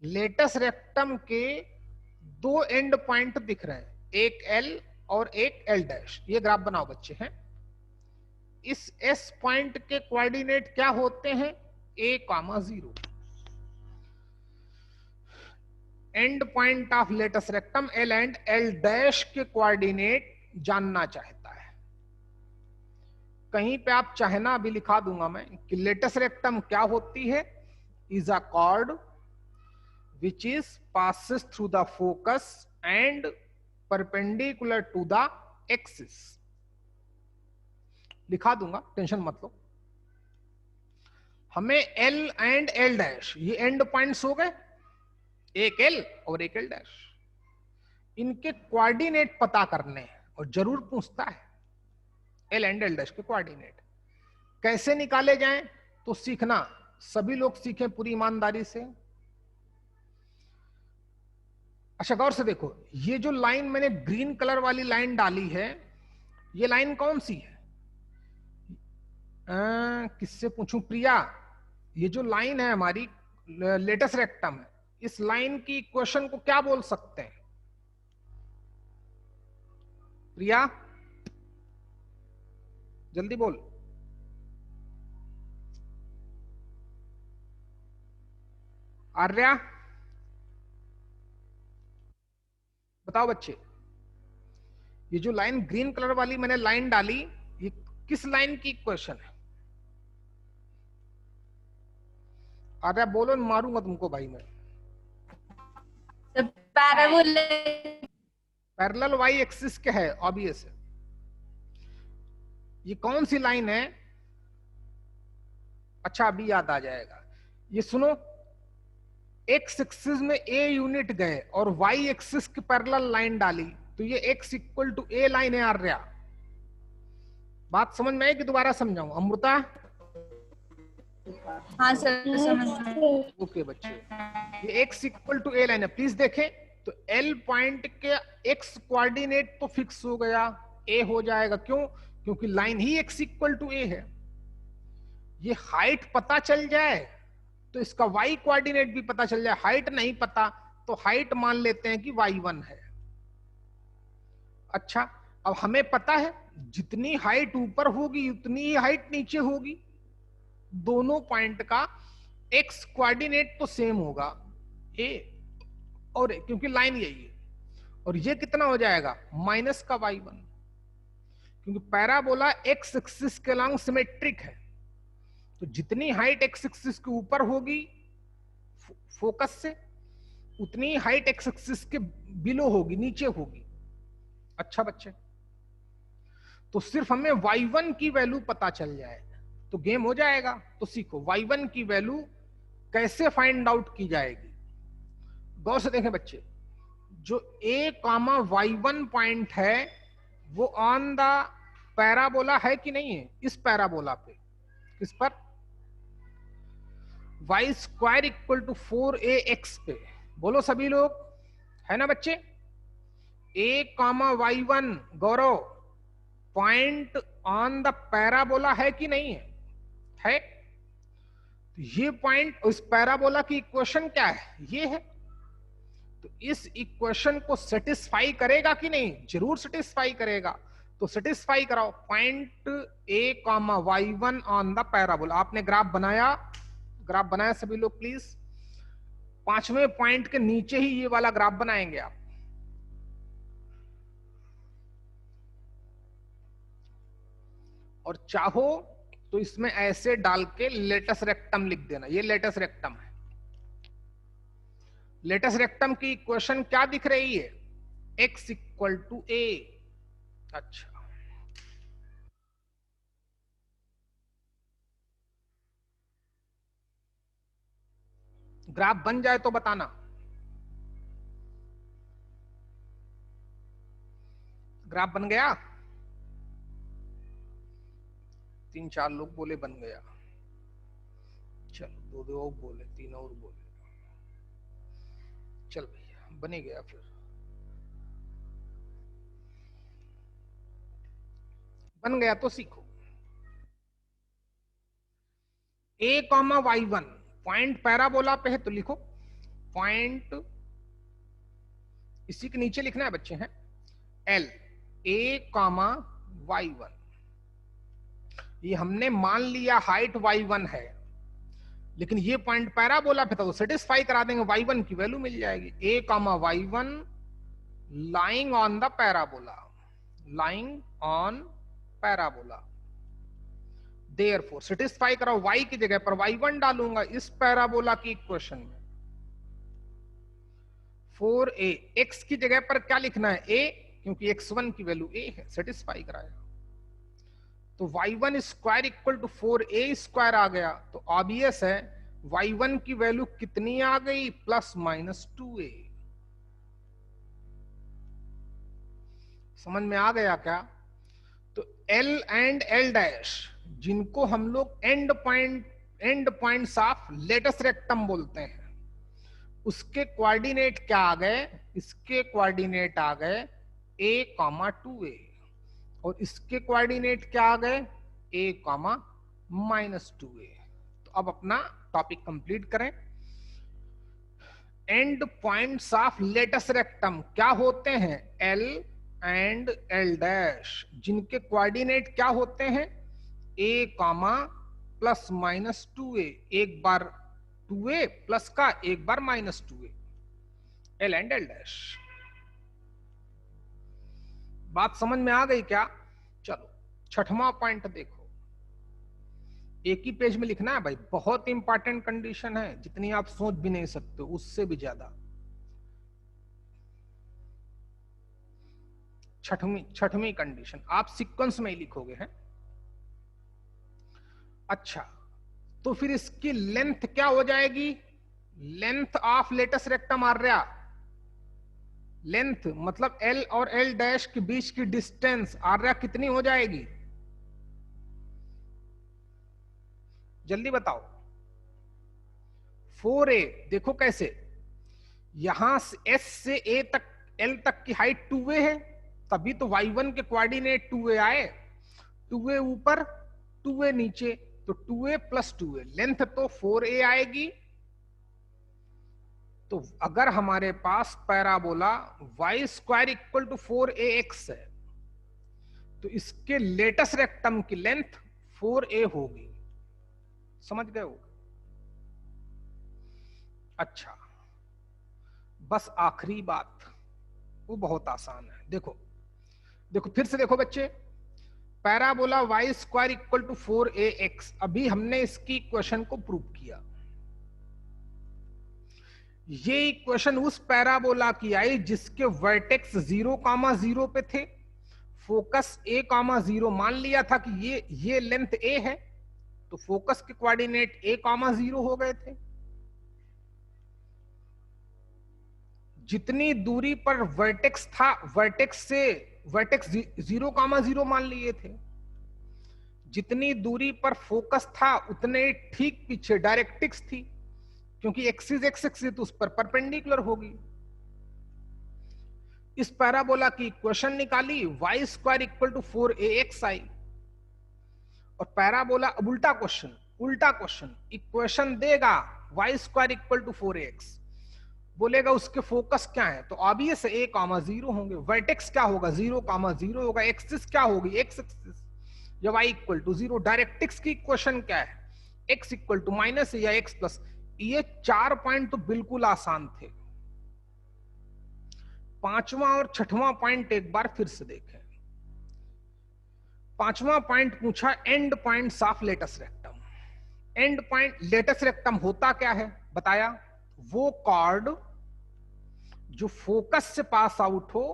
A: लेटस रेक्टम के दो एंड पॉइंट दिख रहे हैं, एक एल और एक एल डैश। ये ग्राफ बनाओ बच्चे हैं। इस एस पॉइंट के कोऑर्डिनेट क्या होते हैं? a,0। End point of latus rectum L and L dash के कोऑर्डिनेट जानना चाहता है। कहीं पे आप चाहना अभी लिखा दूंगा मैं कि लेटस रेक्टम क्या होती है? Is a chord which is passes through the focus and perpendicular to the axis. लिखा दूंगा, टेंशन मत लो। हमें एल एंड एल डैश, ये एंड पॉइंट्स हो गए, एक एल और एक एल डैश। इनके कोऑर्डिनेट पता करने हैं और जरूर पूछता है एल एंड एल डैश के कोऑर्डिनेट कैसे निकाले जाएं। तो सीखना, सभी लोग सीखें पूरी ईमानदारी से। अच्छा गौर से देखो, ये जो लाइन मैंने ग्रीन कलर वाली लाइन डाली है, ये लाइन कौन सी है? किससे पूछूं? प्रिया, ये जो लाइन है हमारी लेटस रेक्टम है, इस लाइन की इक्वेशन को क्या बोल सकते हैं? प्रिया जल्दी बोल। आर्या बताओ बच्चे, ये जो लाइन ग्रीन कलर वाली मैंने लाइन डाली, ये किस लाइन की इक्वेशन है? आर्या बोलो, मारूंगा तुमको भाई मैं। पैरेलल वाई एक्सिस के है, ऑब्वियस है। ये कौन सी लाइन है? अच्छा अभी याद आ जाएगा। ये सुनो, एक्स एक्सिस में ए यूनिट गए और वाई एक्सिस की पैरेलल लाइन डाली, तो ये x equal to a line है आर्या। बात समझ में आई कि दोबारा समझाऊं? अमृता?
D: हाँ सर समझ में।
A: ओके बच्चे, ये x equal to a line है। प्लीज देखें तो एल पॉइंट के एक्स कोऑर्डिनेट तो फिक्स हो गया, ए हो जाएगा। क्यों? क्योंकि लाइन ही एक्स इक्वल टू ए है। ये हाइट पता चल जाए तो इसका वाई कोऑर्डिनेट भी पता चल जाए। हाइट नहीं पता तो हाइट मान लेते हैं कि y1 है। अच्छा, अब हमें पता है जितनी हाइट ऊपर होगी उतनी ही हाइट नीचे होगी। दोनों पॉइंट का एक्स कोऑर्डिनेट तो सेम होगा, ए और ए, क्योंकि लाइन यही है। और ये कितना हो जाएगा? माइनस का y1, क्योंकि पैराबोला एक्स एक्सिस के लॉन्ग सिमेट्रिक है। तो जितनी हाइट एक्स एक्सिस के ऊपर होगी फोकस से, उतनी हाइट एक्स एक्सिस के बिलो होगी, नीचे होगी। अच्छा बच्चे, तो सिर्फ हमें y1 की वैल्यू पता चल जाए तो गेम हो जाएगा। तो सीखो y1 की वैल्यू कैसे फाइंड आउट की जाएगी। गौर से देखें बच्चे, जो a, y1 पॉइंट है वो ऑन द पैराबोला है कि नहीं है? इस पैराबोला पे, किस पर? y square equal to 4ax पे। बोलो सभी लोग, है ना बच्चे? a,y1 Gaurav point on the parabola है कि नहीं है? है। तो ये पॉइंट उस पैराबोला की इक्वेशन क्या है? ये है। तो इस इक्वेशन को सेटिस्फाई करेगा कि नहीं? जरूर सेटिस्फाई करेगा। तो सेटिस्फाई कराओ point a,y1 on the parabola. आपने ग्राफ बनाया? ग्राफ बनाया सभी लोग प्लीज? पांचवें पॉइंट के नीचे ही ये वाला ग्राफ बनाएंगे आप। और चाहो तो इसमें ऐसे डाल के लेटस रेक्टम लिख देना। ये लेटस रेक्टम है। लेटस रेक्टम की इक्वेशन क्या दिख रही है? x इक्वल टू ए। अच्छा, ग्राफ बन जाए तो बताना। ग्राफ बन गया? 3-4 लोग बोले बन गया। चलो 2 और बोले, 3 और बोले। चल भैया बन ही गया। फिर बन गया तो सीखो। A comma y one, point parabola पे है तो लिखो पॉइंट, इसी के नीचे लिखना है बच्चे हैं एल, ए कॉमा वाई वन। ये हमने मान लिया हाइट वाई वन है, लेकिन ये पॉइंट पैराबोला पे था, वो सेटिस्फाई करा देंगे, वाई वन की वैल्यू मिल जाएगी। A comma y one lying on the parabola, lying on parabola, therefore satisfy करो, y की जगह पर y1 डालूंगा इस पैराबोला की इक्वेशन में। 4a, x की जगह पर क्या लिखना है a, क्योंकि x1 की वैल्यू a है, सेटिस्फाई कराएगा। तो y1 square equal to 4a square आ गया, तो ऑब्वियस है y1 की वैल्यू कितनी आ गई, प्लस माइनस 2a। समझ में आ गया क्या? तो L एंड L डैश, जिनको हम लोग and points of latus rectum बोलते हैं, उसके कोऑर्डिनेट क्या आ गए, इसके कोऑर्डिनेट आ गए a, 2a, और इसके कोऑर्डिनेट क्या आ गए a, -2a। तो अब अपना टॉपिक कंप्लीट करें। And points of latus rectum क्या होते हैं, L एंड L डैश, जिनके कोऑर्डिनेट क्या होते हैं a, +-2a, एक बार 2a प्लस का, एक बार -2a, L and L dash. बात समझ में आ गई क्या? चलो छठवां पॉइंट देखो, एक ही पेज में लिखना है भाई, बहुत इंपॉर्टेंट कंडीशन है, जितनी आप सोच भी नहीं सकते, उससे भी ज्यादा। छठवीं कंडीशन आप सीक्वेंस में ही लिखोगे हैं। अच्छा, तो फिर इसकी लेंथ क्या हो जाएगी, length of latus rectum Arya, length मतलब L और L डैश के बीच की डिस्टेंस आर्या कितनी हो जाएगी, जल्दी बताओ। 4a, देखो कैसे, यहां से S से A तक, L तक की हाइट 2a है, तभी तो y1 के कोऑर्डिनेट 2a आए, 2a ऊपर 2a नीचे, तो 2a + 2a, लेंथ तो 4a आएगी। तो अगर हमारे पास पैराबोला y² = 4ax है, तो इसके लेटेस्ट रेक्टम की लेंथ 4a होगी। समझ गए हो? अच्छा, बस आखिरी बात, वो बहुत आसान है। देखो देखो फिर से देखो बच्चे, पैराबोला y² = 4ax, अभी हमने इसकी इक्वेशन को प्रूव किया। ये इक्वेशन उस पैराबोला की आई जिसके वर्टेक्स 0,0 पे थे, फोकस a, 0 मान लिया था कि ये लेंथ a है, तो फोकस के कोऑर्डिनेट a, 0 हो गए थे। जितनी दूरी पर वर्टेक्स था, वर्टेक्स 0,0 मान लिए थे, जितनी दूरी पर फोकस था उतने ठीक पीछे डायरेक्ट्रिक्स थी, क्योंकि एक्सिस x एक्सिस तो उस पर परपेंडिकुलर होगी। इस पैराबोला की इक्वेशन निकाली, y² = 4ax आई, और पैराबोला, अब उल्टा क्वेश्चन, इक्वेशन देगा y² = 4ax, बोलेगा उसके फोकस क्या है, तो ऑब्वियस a, 0 होंगे, वर्टेक्स क्या होगा 0,0 होगा, एक्सिस क्या होगी x एक्सिस, या y = 0। डायरेक्ट्रिक्स की इक्वेशन क्या है, x = -a या x+। ये 4 पॉइंट तो बिल्कुल आसान थे। पांचवा और छठवां पॉइंट एक बार फिर से देखें। पांचवा पॉइंट पूछा and points of latus rectum. End point latus rectum होता क्या है बताया, वो कॉर्ड जो फोकस से पास आउट हो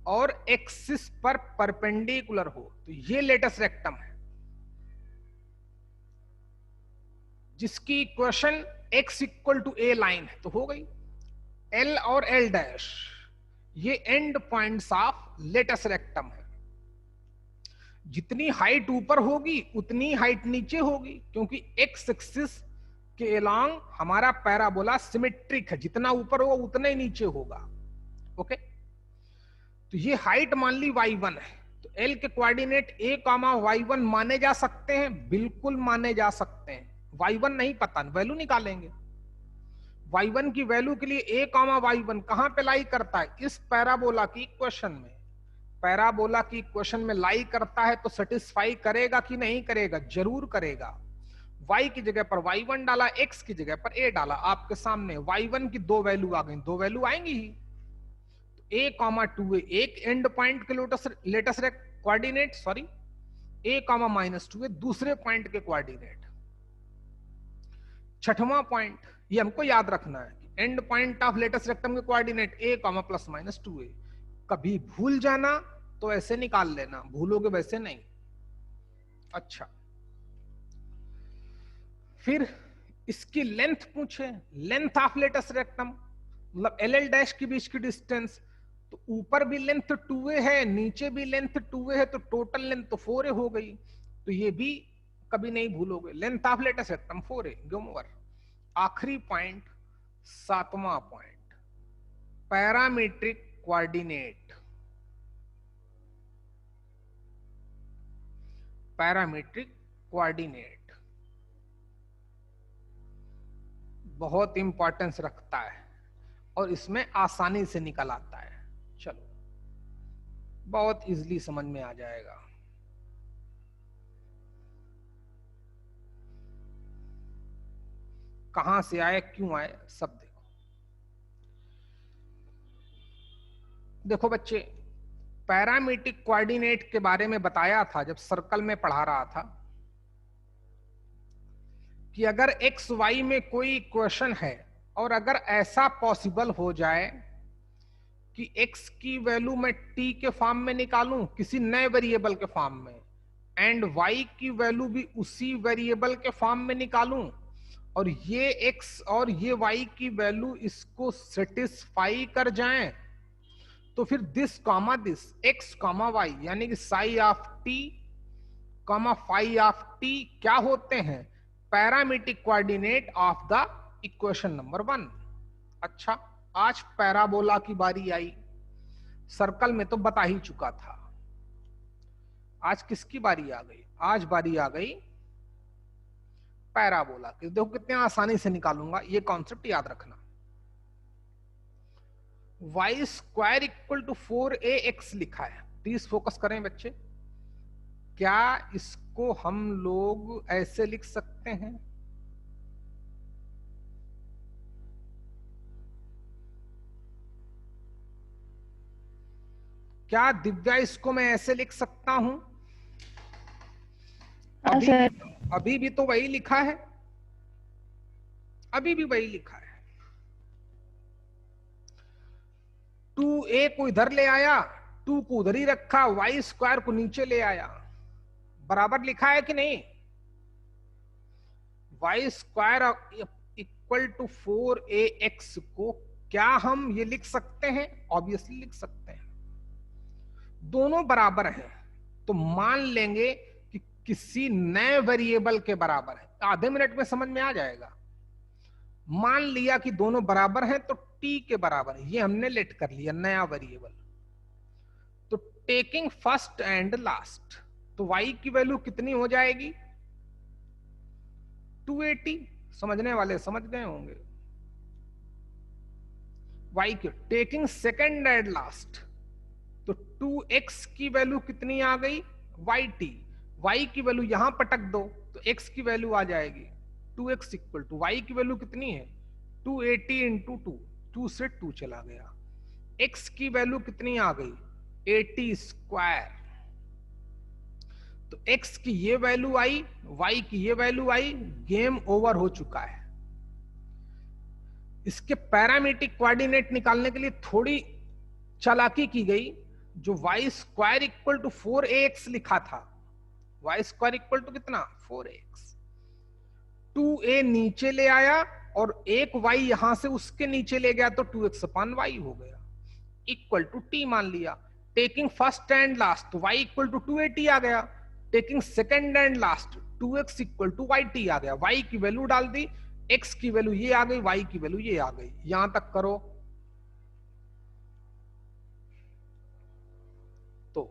A: और एक्सिस पर परपेंडिकुलर हो, तो ये लेटेस्ट रेक्टम है, जिसकी इक्वेशन x = a लाइन है, तो हो गई। L और L डैश ये end points of latus rectum है। जितनी हाइट ऊपर होगी उतनी हाइट नीचे होगी, क्योंकि x एक्सिस के अलोंग हमारा पैराबोला सिमेट्रिक है, जितना ऊपर होगा उतना ही नीचे होगा। ओके, तो ये हाइट मान ली y1 है, तो L के कोऑर्डिनेट a, y1 माने जा सकते हैं, बिल्कुल माने जा सकते हैं। y1 नहीं पता, वैल्यू निकालेंगे। y1 की वैल्यू के लिए a कॉमा y1 कहां पे लाई करता है, इस पैराबोला की इक्वेशन में। पैराबोला की इक्वेशन में लाई करता है तो सेटिस्फाई करेगा कि नहीं करेगा, जरूर करेगा। y की जगह पर y1 डाला, x की जगह पर a डाला, आपके सामने y1 की दो वैल्यू आ गई, दो वैल्यू आएंगी ही। a कॉमा 2a एक एंड पॉइंट के latest coordinate, sorry a comma -2a दूसरे पॉइंट के कोऑर्डिनेट। छठवां पॉइंट ये हमको याद रखना है, end point of latus rectum के कोऑर्डिनेट a कॉमा +-2a। कभी भूल जाना तो ऐसे निकाल लेना, भूलोगे वैसे नहीं। अच्छा, फिर इसकी लेंथ पूछे, लेंथ ऑफ लेटेस्ट रेक्टम मतलब एल डैश के बीच की डिस्टेंस, तो ऊपर भी लेंथ 2a है, नीचे भी लेंथ 2a है, तो टोटल लेंथ तो 4a हो गई। तो ये भी कभी नहीं भूलोगे, length of latus rectum 4a। Over. आखिरी पॉइंट, सातवां point, parametric coordinate. Parametric coordinate बहुत इंपॉर्टेंस रखता है और इसमें आसानी से निकल आता है। चलो, बहुत इजीली समझ में आ जाएगा। कहां से आए, क्यों आए, सब देखो। देखो बच्चे, पैरामीट्रिक कोऑर्डिनेट के बारे में बताया था जब सर्कल में पढ़ा रहा था कि अगर एक्स वाई में कोई इक्वेशन है और अगर ऐसा पॉसिबल हो जाए कि x की वैल्यू मैं t के फॉर्म में निकालूं, किसी नए वेरिएबल के फॉर्म में, एंड y की वैल्यू भी उसी वेरिएबल के फॉर्म में निकालूं, और ये x और ये y की वैल्यू इसको सेटिस्फाई कर जाएं, तो फिर this comma this, x comma y यानी कि psi of t comma phi of t क्या होते हैं, parametric coordinate of the equation number 1। अच्छा, आज पैराबोला की बारी आई। सर्कल में तो बता ही चुका था, आज किसकी बारी आ गई, आज बारी आ गई पैराबोला की। देखो कितने आसानी से निकालूंगा, ये कॉन्सेप्ट याद रखना। y square equal to 4ax लिखा है, प्लीज फोकस करें बच्चे। क्या इसको हम लोग ऐसे लिख सकते हैं, क्या दिव्या इसको मैं ऐसे लिख सकता हूं? अभी भी तो वही लिखा है, अभी भी वही लिखा है। 2a को इधर ले आया, 2 को उधर ही रखा, y स्क्वायर को नीचे ले आया, बराबर लिखा है कि नहीं? y square equal to 4ax को क्या हम ये लिख सकते हैं? ऑब्वियसली लिख सकते हैं, दोनों बराबर हैं तो मान लेंगे कि किसी नए वेरिएबल के बराबर है। आधे मिनट में समझ में आ जाएगा। मान लिया कि दोनों बराबर हैं तो t के बराबर है, ये हमने लेट कर लिया नया वेरिएबल। तो टेकिंग फर्स्ट एंड लास्ट, तो y की वैल्यू कितनी हो जाएगी, 280। समझने वाले समझ गए होंगे। y की टेकिंग सेकंड एंड लास्ट, तो 2x की वैल्यू कितनी आ गई, yt। y की वैल्यू यहां पटक दो तो x की वैल्यू आ जाएगी 2x इक्वल टू y की वैल्यू कितनी है 280 इंटू 2 से 2 चला गया। x की वैल्यू कितनी आ गई 80 स्क्वायर। तो x की ये वैल्यू आई, y की ये वैल्यू आई, गेम ओवर हो चुका है। इसके पैरामीट्रिक कोऑर्डिनेट निकालने के लिए थोड़ी चालाकी की गई। जो y square equal to 4ax लिखा था, y स्क्वायर इक्वल टू कितना 4ax, 2a नीचे ले आया और एक y यहां से उसके नीचे ले गया तो 2x अपॉन y हो गया, इक्वल टू t मान लिया। टेकिंग फर्स्ट एंड लास्ट, तो y इक्वल टू 280 आ गया। Taking second and last, 2x equal to yt आ गया। y की वैल्यू डाल दी, x की वैल्यू ये आ गई, y की वैल्यू ये आ गई। यहां तक करो। तो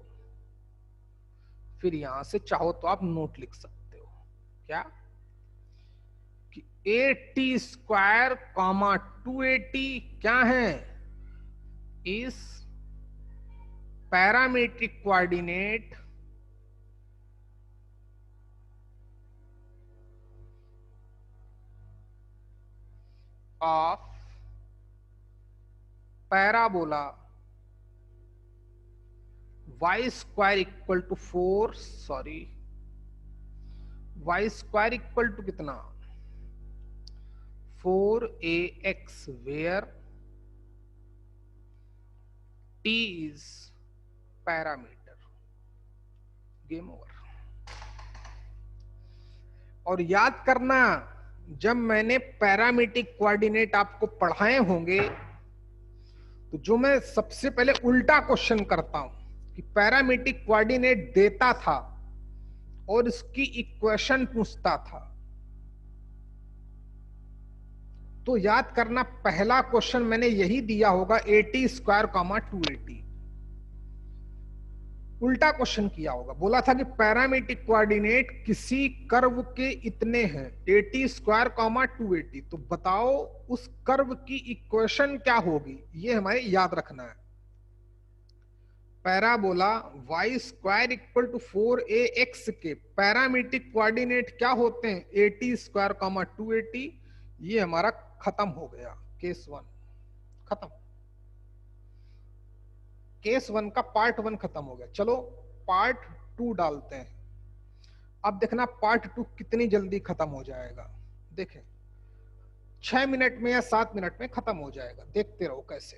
A: फिर यहां से चाहो तो आप नोट लिख सकते हो। क्या कि AT² कॉमा 2AT क्या है, इस parametric coordinate of parabola y² equal to 4, sorry y² equal to कितना 4ax, where t is parameter. Game over. और याद करना, जब मैंने पैरामीट्रिक कोऑर्डिनेट आपको पढ़ाए होंगे तो जो मैं सबसे पहले उल्टा क्वेश्चन करता हूं कि पैरामीट्रिक कोऑर्डिनेट देता था और इसकी इक्वेशन पूछता था, तो याद करना पहला क्वेश्चन मैंने यही दिया होगा AT² कॉमा 2AT। उल्टा क्वेश्चन किया होगा, बोला था कि पैरामीट्रिक कोऑर्डिनेट किसी कर्व के इतने हैं AT² कॉमा 2AT, तो बताओ उस कर्व की इक्वेशन क्या होगी, ये हमारे याद रखना है। Parabola y² equal to 4ax के पैरामीट्रिक कोऑर्डिनेट क्या होते हैं AT² कॉमा 2AT। ये हमारा खत्म हो गया, केस 1 खत्म, केस 1 का पार्ट 1 खत्म हो गया। चलो पार्ट 2 डालते हैं। अब देखना पार्ट 2 कितनी जल्दी खत्म हो जाएगा। देखें 6 मिनट में या 7 मिनट में खत्म हो जाएगा, देखते रहो कैसे।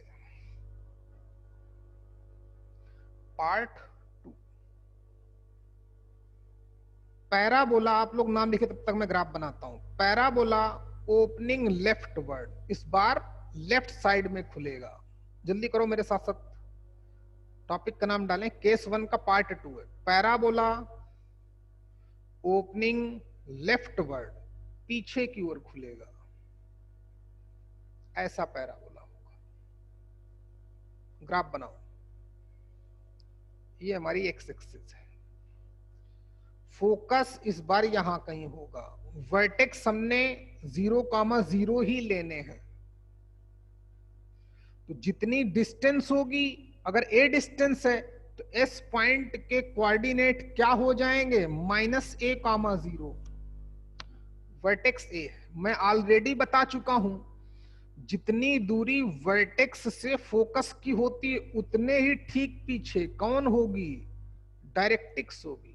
A: पार्ट 2 पैराबोला, आप लोग नाम लिखे तब तक मैं ग्राफ बनाता हूं। पैराबोला ओपनिंग लेफ्ट वर्ड, इस बार लेफ्ट साइड में खुलेगा। जल्दी करो मेरे साथ साथ, टॉपिक का नाम डालें। केस 1 का पार्ट 2 है। पैराबोला ओपनिंग लेफ्ट वर्ड, पीछे की ओर खुलेगा, ऐसा पैराबोला होगा। ग्राफ बनाओ, ये हमारी एक्स एक्सिस है। फोकस इस बार यहां कहीं होगा। वर्टेक्स हमने 0,0 ही लेने हैं, तो जितनी डिस्टेंस होगी, अगर a डिस्टेंस है तो s पॉइंट के कोऑर्डिनेट क्या हो जाएंगे -a,0। वर्टेक्स a, मैं ऑलरेडी बता चुका हूं जितनी दूरी वर्टेक्स से फोकस की होती है उतने ही ठीक पीछे कौन होगी, डायरेक्ट्रिक्स होगी।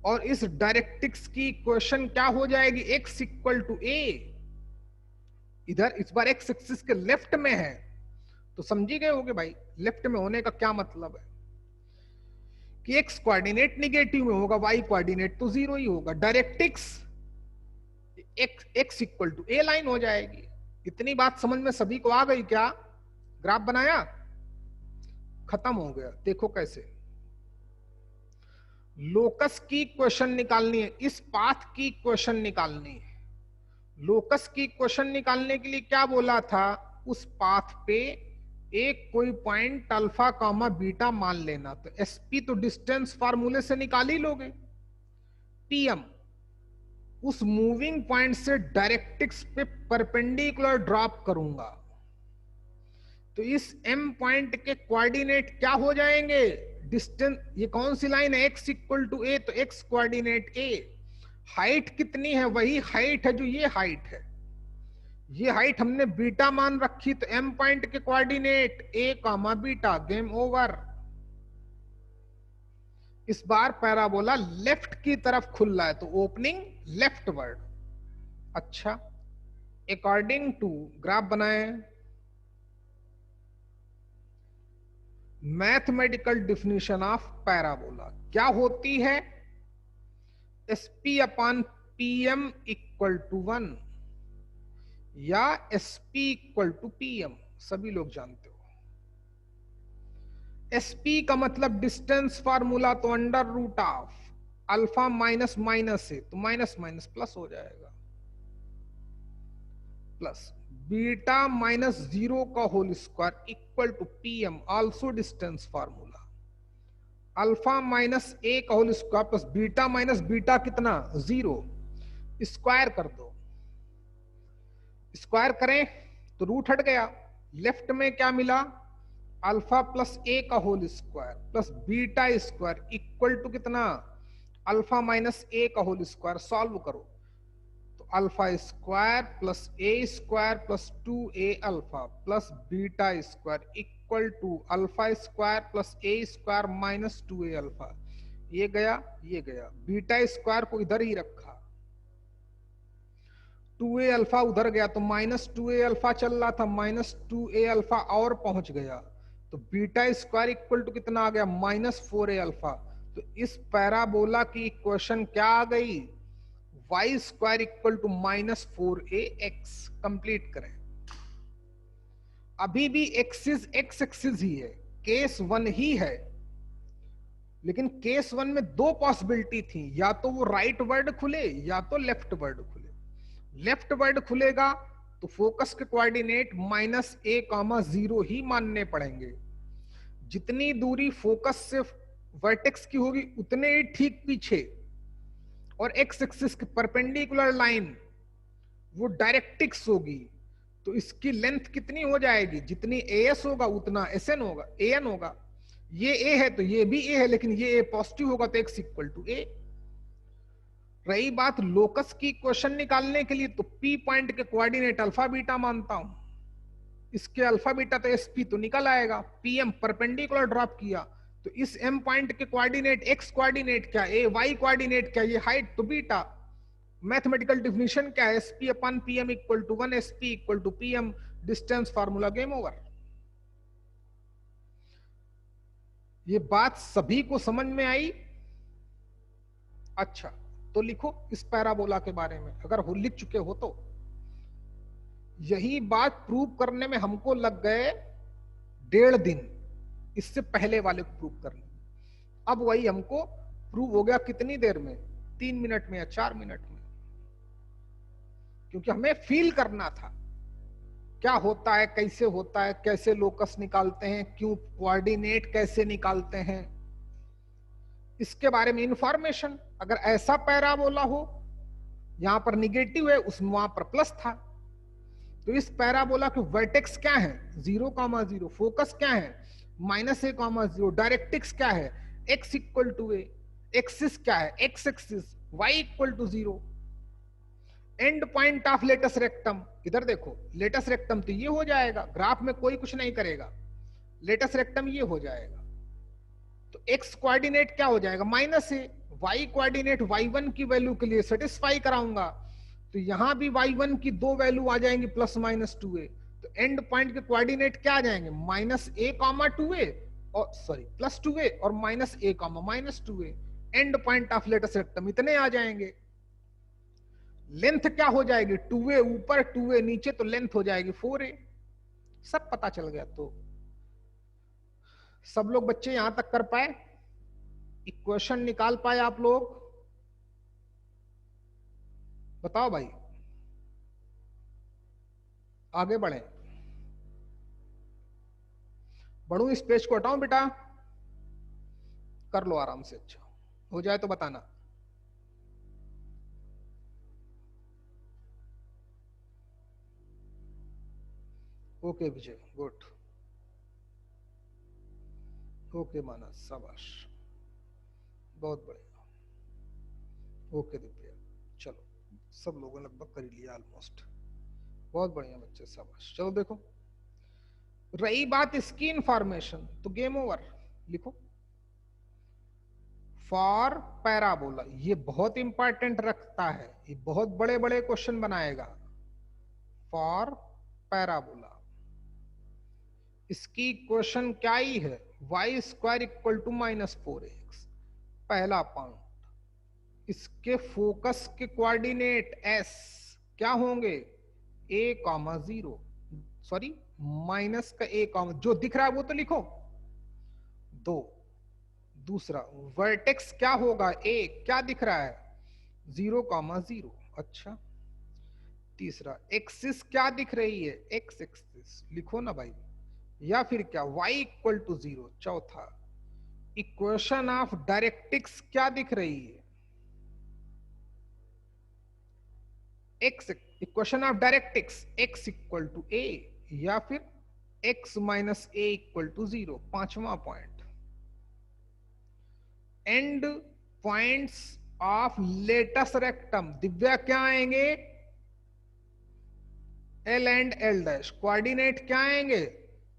A: और इस डायरेक्ट्रिक्स की इक्वेशन क्या हो जाएगी, x इक्वल टू a। इधर इस बार x एक्सिस के लेफ्ट में है, तो समझी गए होगे भाई लेफ्ट में होने का क्या मतलब है कि x कोऑर्डिनेट निगेटिव में होगा, y कोऑर्डिनेट तो 0 ही होगा। Directrix x equal to a line हो जाएगी। इतनी बात समझ में सभी को आ गई क्या? ग्राफ बनाया, खत्म हो गया। देखो कैसे लोकस की इक्वेशन निकालनी है, इस पाथ की इक्वेशन निकालनी है। लोकस की इक्वेशन निकालने के लिए क्या बोला था, उस पाथ पे एक कोई पॉइंट अल्फा कॉमा बीटा मान लेना। तो एसपी तो डिस्टेंस फार्मूले से निकाल ही लोगे। पीएम उस मूविंग पॉइंट से डायरेक्ट्रिक्स पे परपेंडिकुलर ड्रॉप करूंगा, तो इस एम पॉइंट के कोऑर्डिनेट क्या हो जाएंगे, डिस्टेंस। ये कौन सी लाइन है, x इक्वल टू a, तो x कोऑर्डिनेट a। हाइट कितनी है, वही हाइट है जो ये हाइट है। ये हाइट हमने बीटा मान रखी, तो m पॉइंट के coordinate a comma beta. Game over. इस बार पैराबोला लेफ्ट की तरफ खुल रहा है, तो ओपनिंग लेफ्ट वर्ड। अच्छा, अकॉर्डिंग टू ग्राफ बनाए। मैथमेटिकल डिफिनेशन ऑफ पैराबोला क्या होती है, SP upon PM equal to 1 या SP इक्वल टू PM, सभी लोग जानते हो। SP का मतलब डिस्टेंस फार्मूला, तो under root of alpha minus minus है, तो माइनस माइनस प्लस हो जाएगा, प्लस बीटा माइनस 0 का whole square equal to PM, also distance formula. Alpha minus a का whole square plus beta minus beta कितना 0, स्क्वायर कर दो, स्क्वायर करें तो रूट हट गया, लेफ्ट में क्या मिला, अल्फा प्लस ए का whole square plus beta square equal to कितना, अल्फा माइनस ए का होल स्क्वायर। सॉल्व करो तो alpha square plus a square plus 2a alpha plus beta square equal to alpha square plus a square minus 2a alpha. ये गया, ये गया, बीटा स्क्वायर को इधर ही रखा, 2a अल्फा उधर गया तो माइनस 2a अल्फा चल रहा था, माइनस 2a अल्फा और पहुंच गया तो बीटा स्क्वायर इक्वल टू कितना आ गया, माइनस 4a अल्फा। तो इस पैराबोला की इक्वेशन क्या आ गई, y square equal to minus 4ax। Complete करें। अभी भी एक्सिस एक्स एक्सिस ही है, केस 1 ही है, लेकिन केस 1 में दो पॉसिबिलिटी थी, या तो वो राइट वर्ड खुले या तो लेफ्ट वर्ड खुले। लेफ्ट वर्ड खुलेगा तो फोकस के कोऑर्डिनेट माइनस ए कॉमा 0 ही मानने पड़ेंगे। जितनी दूरी फोकस से वर्टेक्स की होगी उतने ही ठीक पीछे, और एक्स एक्सिस की परपेंडिकुलर लाइन वो डायरेक्ट्रिक्स होगी, तो इसकी लेंथ कितनी हो जाएगी, जितनी एएस होगा उतना एसएन होगा, एएन होगा। ये ए है तो ये भी ए है, लेकिन ये ए पॉजिटिव होगा तो एक्स इक्वल टू ए। रही बात लोकस की क्वेश्चन निकालने के लिए, तो पी पॉइंट के कोऑर्डिनेट अल्फा बीटा मानता हूं, इसके अल्फा बीटा तो एसपी तो निकल आएगा, पीएम परपेंडिकुलर ड्रॉप किया तो इस एम पॉइंट के कोऑर्डिनेट एक्स कोऑर्डिनेट क्या, ए वाई कोऑर्डिनेट क्या, ये हाइट तो बीटा। मैथमेटिकल डिफिनेशन क्या है, SP upon PM equal to 1, SP equal to PM, distance formula, game over. ये बात सभी को समझ में आई? अच्छा तो लिखो इस पैराबोला के बारे में, अगर हो लिख चुके हो तो। यही बात प्रूव करने में हमको लग गए 1.5 दिन, इससे पहले वाले को प्रूव करने में। अब वही हमको प्रूव हो गया कितनी देर में, 3 मिनट में या 4 मिनट में, क्योंकि हमें फील करना था क्या होता है, कैसे होता है, कैसे लोकस निकालते हैं, क्यों कोऑर्डिनेट कैसे निकालते हैं, इसके बारे में इंफॉर्मेशन। अगर ऐसा पैराबोला हो, यहां पर निगेटिव है, उसमें वहां पर प्लस था, तो इस पैराबोला के वर्टेक्स क्या है, 0,0, फोकस क्या है -a,0, डायरेक्ट्रिक्स क्या है, x equal to a, axis क्या है, x axis, y equal to 0, end point of latus rectum. इधर देखो, लेटस रेक्टम तो ये हो जाएगा, ग्राफ में कोई कुछ नहीं करेगा, लेटस रेक्टम ये हो जाएगा, तो x कोऑर्डिनेट क्या हो जाएगा, -a, y कोऑर्डिनेट y1 की वैल्यू के लिए सेटिस्फाई कराऊंगा, तो यहां भी y1 की 2 वैल्यू आ जाएंगी +-2a, तो एंड पॉइंट के कोऑर्डिनेट क्या आ जाएंगे, -a,2a और +2a और -a,-2a, end point of latus rectum इतने आ जाएंगे। लेंथ क्या हो जाएगी, 2a ऊपर 2a नीचे, तो लेंथ हो जाएगी 4a। सब पता चल गया। तो सब लोग बच्चे यहां तक कर पाए, इक्वेशन निकाल पाए आप लोग? बताओ भाई, आगे बढ़े, बढ़ू, इस पेज को हटाऊं बेटा? कर लो आराम से, अच्छा हो जाए तो बताना। ओके विजय, गुड, ओके मानस, शाबाश, बहुत बढ़िया, ओके दिव्या, चलो सब लोगों ने लगभग कर ही लिया ऑलमोस्ट, बहुत बढ़िया बच्चे, शाबाश। चलो देखो, रही बात इसकी इंफॉर्मेशन, तो गेम ओवर। लिखो फॉर पैराबोला, ये बहुत इंपॉर्टेंट रखता है, ये बहुत बड़े बड़े क्वेश्चन बनाएगा। फॉर पैराबोला, इसकी इक्वेशन क्या ही है, y square equal to -4ax, पहला पॉइंट। इसके फोकस के कोऑर्डिनेट s क्या होंगे, a,0, सॉरी माइनस का a, जो दिख रहा है वो तो लिखो 2। दूसरा वर्टेक्स क्या होगा, a, क्या दिख रहा है 0,0, अच्छा। तीसरा एक्सिस क्या दिख रही है, x एक्सिस, लिखो ना भाई, या फिर क्या y इक्वल टू 0। चौथा इक्वेशन ऑफ डायरेक्ट्रिक्स क्या दिख रही है, x equation of directrix x equal to a या फिर x minus a equal to 0। पांचवा point, end points of latus rectum. Divya क्या आएंगे? L and L dash. Coordinate क्या आएंगे?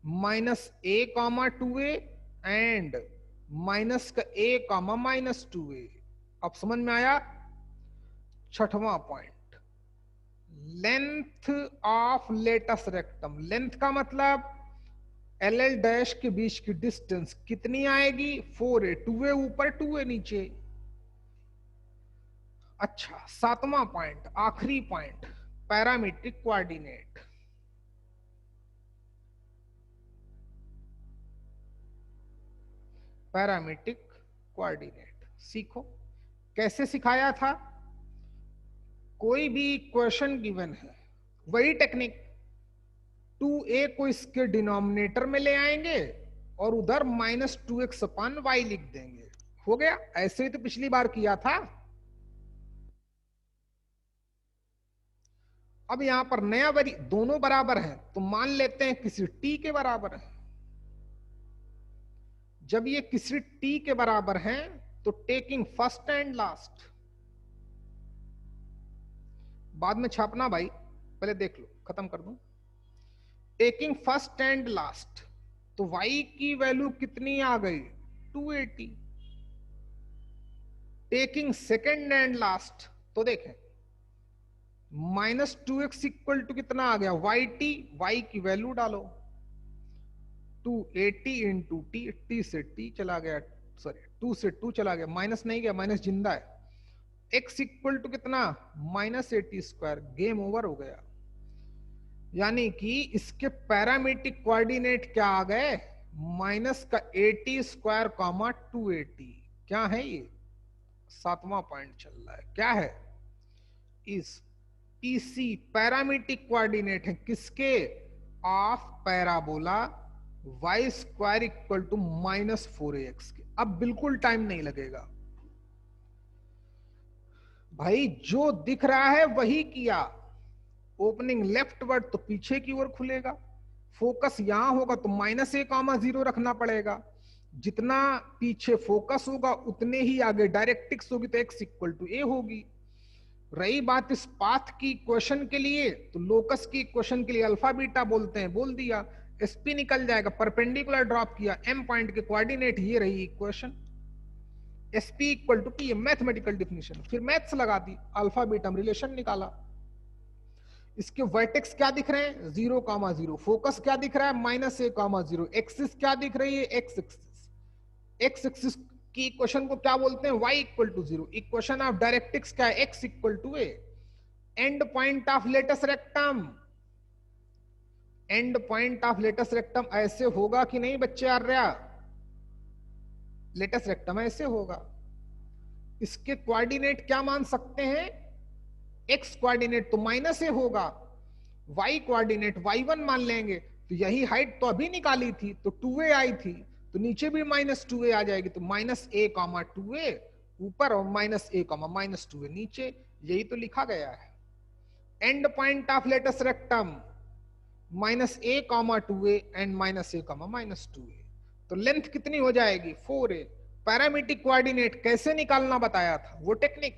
A: Minus a comma 2a and minus का a कॉमा माइनस 2a। अब समझ में आया? छठवां point, length of latus rectum. Length का मतलब एल एल डैश के बीच की डिस्टेंस कितनी आएगी? 4a। 2a ऊपर 2a नीचे। अच्छा, सातवां पॉइंट, आखिरी point, parametric coordinate. Parametric coordinate सीखो। कैसे सिखाया था? कोई भी इक्वेशन गिवन है, वही टेक्निक, 2a को इसके डिनोमिनेटर में ले आएंगे और उधर माइनस 2x अपान y लिख देंगे। हो गया। ऐसे ही तो पिछली बार किया था। अब यहां पर नया दोनों बराबर हैं तो मान लेते हैं किसी t के बराबर है। जब ये किसी t के बराबर हैं तो टेकिंग फर्स्ट एंड लास्ट, बाद में छापना भाई, पहले देख लो, खत्म कर दूं। टेकिंग फर्स्ट एंड लास्ट, तो y की वैल्यू कितनी आ गई? 280। टेकिंग सेकेंड एंड लास्ट, तो देखें माइनस 2x इक्वल टू कितना आ गया? y की वैल्यू डालो, 280 इंटू टी से t चला गया, सॉरी 2 से 2 चला गया, माइनस नहीं गया, माइनस जिंदा है। x इक्वल टू कितना? Minus 80 square. गेम ओवर हो गया। यानी कि इसके पैरामीट्रिक कोऑर्डिनेट क्या आ गए? माइनस का 80 स्क्वायर कॉमा 280। क्या है ये? सातवां पॉइंट चल रहा है। क्या है? इस पीसी पैरामीट्रिक कोऑर्डिनेट है किसके? Of parabola y square equal to minus 4ax के। अब बिल्कुल टाइम नहीं लगेगा भाई, जो दिख रहा है वही किया। ओपनिंग लेफ्ट वर्ड तो पीछे की ओर खुलेगा, फोकस यहां होगा तो माइनस ए कॉमा 0 रखना पड़ेगा। जितना पीछे फोकस होगा उतने ही आगे डायरेक्ट्रिक्स होगी, तो x इक्वल टू ए होगी। रही बात इस पाथ की इक्वेशन के लिए, तो लोकस की इक्वेशन के लिए अल्फा बीटा बोलते हैं, बोल दिया। sp निकल जाएगा, परपेंडिकुलर ड्रॉप किया, m पॉइंट के कोऑर्डिनेट ये रही equation, sp equal to p। Mathematical definition, फिर मैथ्स लगा दी, अल्फा बीटा रिलेशन निकाला। इसके वर्टेक्स क्या दिख रहे हैं? 0 कामा 0। फोकस क्या दिख रहा है? माइनस ए कामा 0। एक्सिस क्या दिख रही है? X axis. एक्स एक्सिस की इक्वेशन को क्या बोलते हैं? y equal to 0। Equation of directrix क्या है? x equal to a। End point of latus rectum, end point of latus rectum ऐसे होगा कि नहीं बच्चे? आर्या, लेटस रेक्टम ऐसे होगा। इसके कोऑर्डिनेट क्या मान सकते हैं? x कोऑर्डिनेट तो माइनस ए होगा, y कोऑर्डिनेट y1 मान लेंगे। तो यही हाइट तो अभी निकाली थी, तो 2a आई थी, तो नीचे भी माइनस 2a आ जाएगी, तो माइनस ए कॉमा 2a ऊपर और minus a comma minus 2a नीचे। यही तो लिखा गया है। End point of latus rectum minus a comma 2a and minus a comma minus 2a। तो लेंथ कितनी हो जाएगी? 4a। पैरामीट्रिक कोऑर्डिनेट कैसे निकालना बताया था, वो टेक्निक।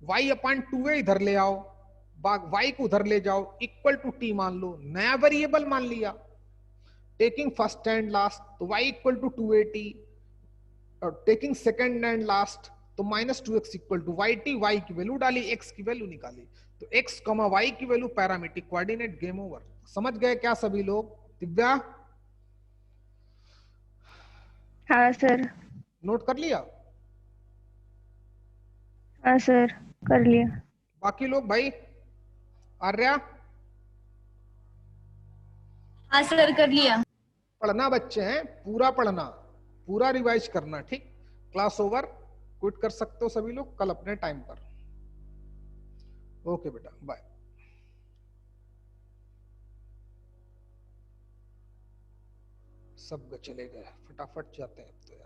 A: y अपॉन 2a इधर ले आओ, y को उधर ले जाओ, इक्वल टू t मान लो, नया वेरिएबल मान लिया। टेकिंग फर्स्ट एंड लास्ट, तो y इक्वल टू 280, और टेकिंग सेकंड एंड लास्ट तो minus 2x equal to yt। y की वैल्यू डाली, x की वैल्यू निकाली, तो x कमा y की value parametric coordinate. Game over. समझ गए क्या सभी लोग? दिव्या,
C: हाँ सर।
A: नोट कर लिया?
C: हाँ सर, कर लिया।
A: बाकी लोग भाई, आर्या,
D: हाँ सर, कर लिया।
A: पढ़ना बच्चे हैं, पूरा पढ़ना, पूरा रिवाइज करना, ठीक? क्लास ओवर, क्विट कर सकते हो सभी लोग कल अपने टाइम पर। ओके बेटा, बाय। सब चले गए, फटाफट जाते हैं अब तो यार।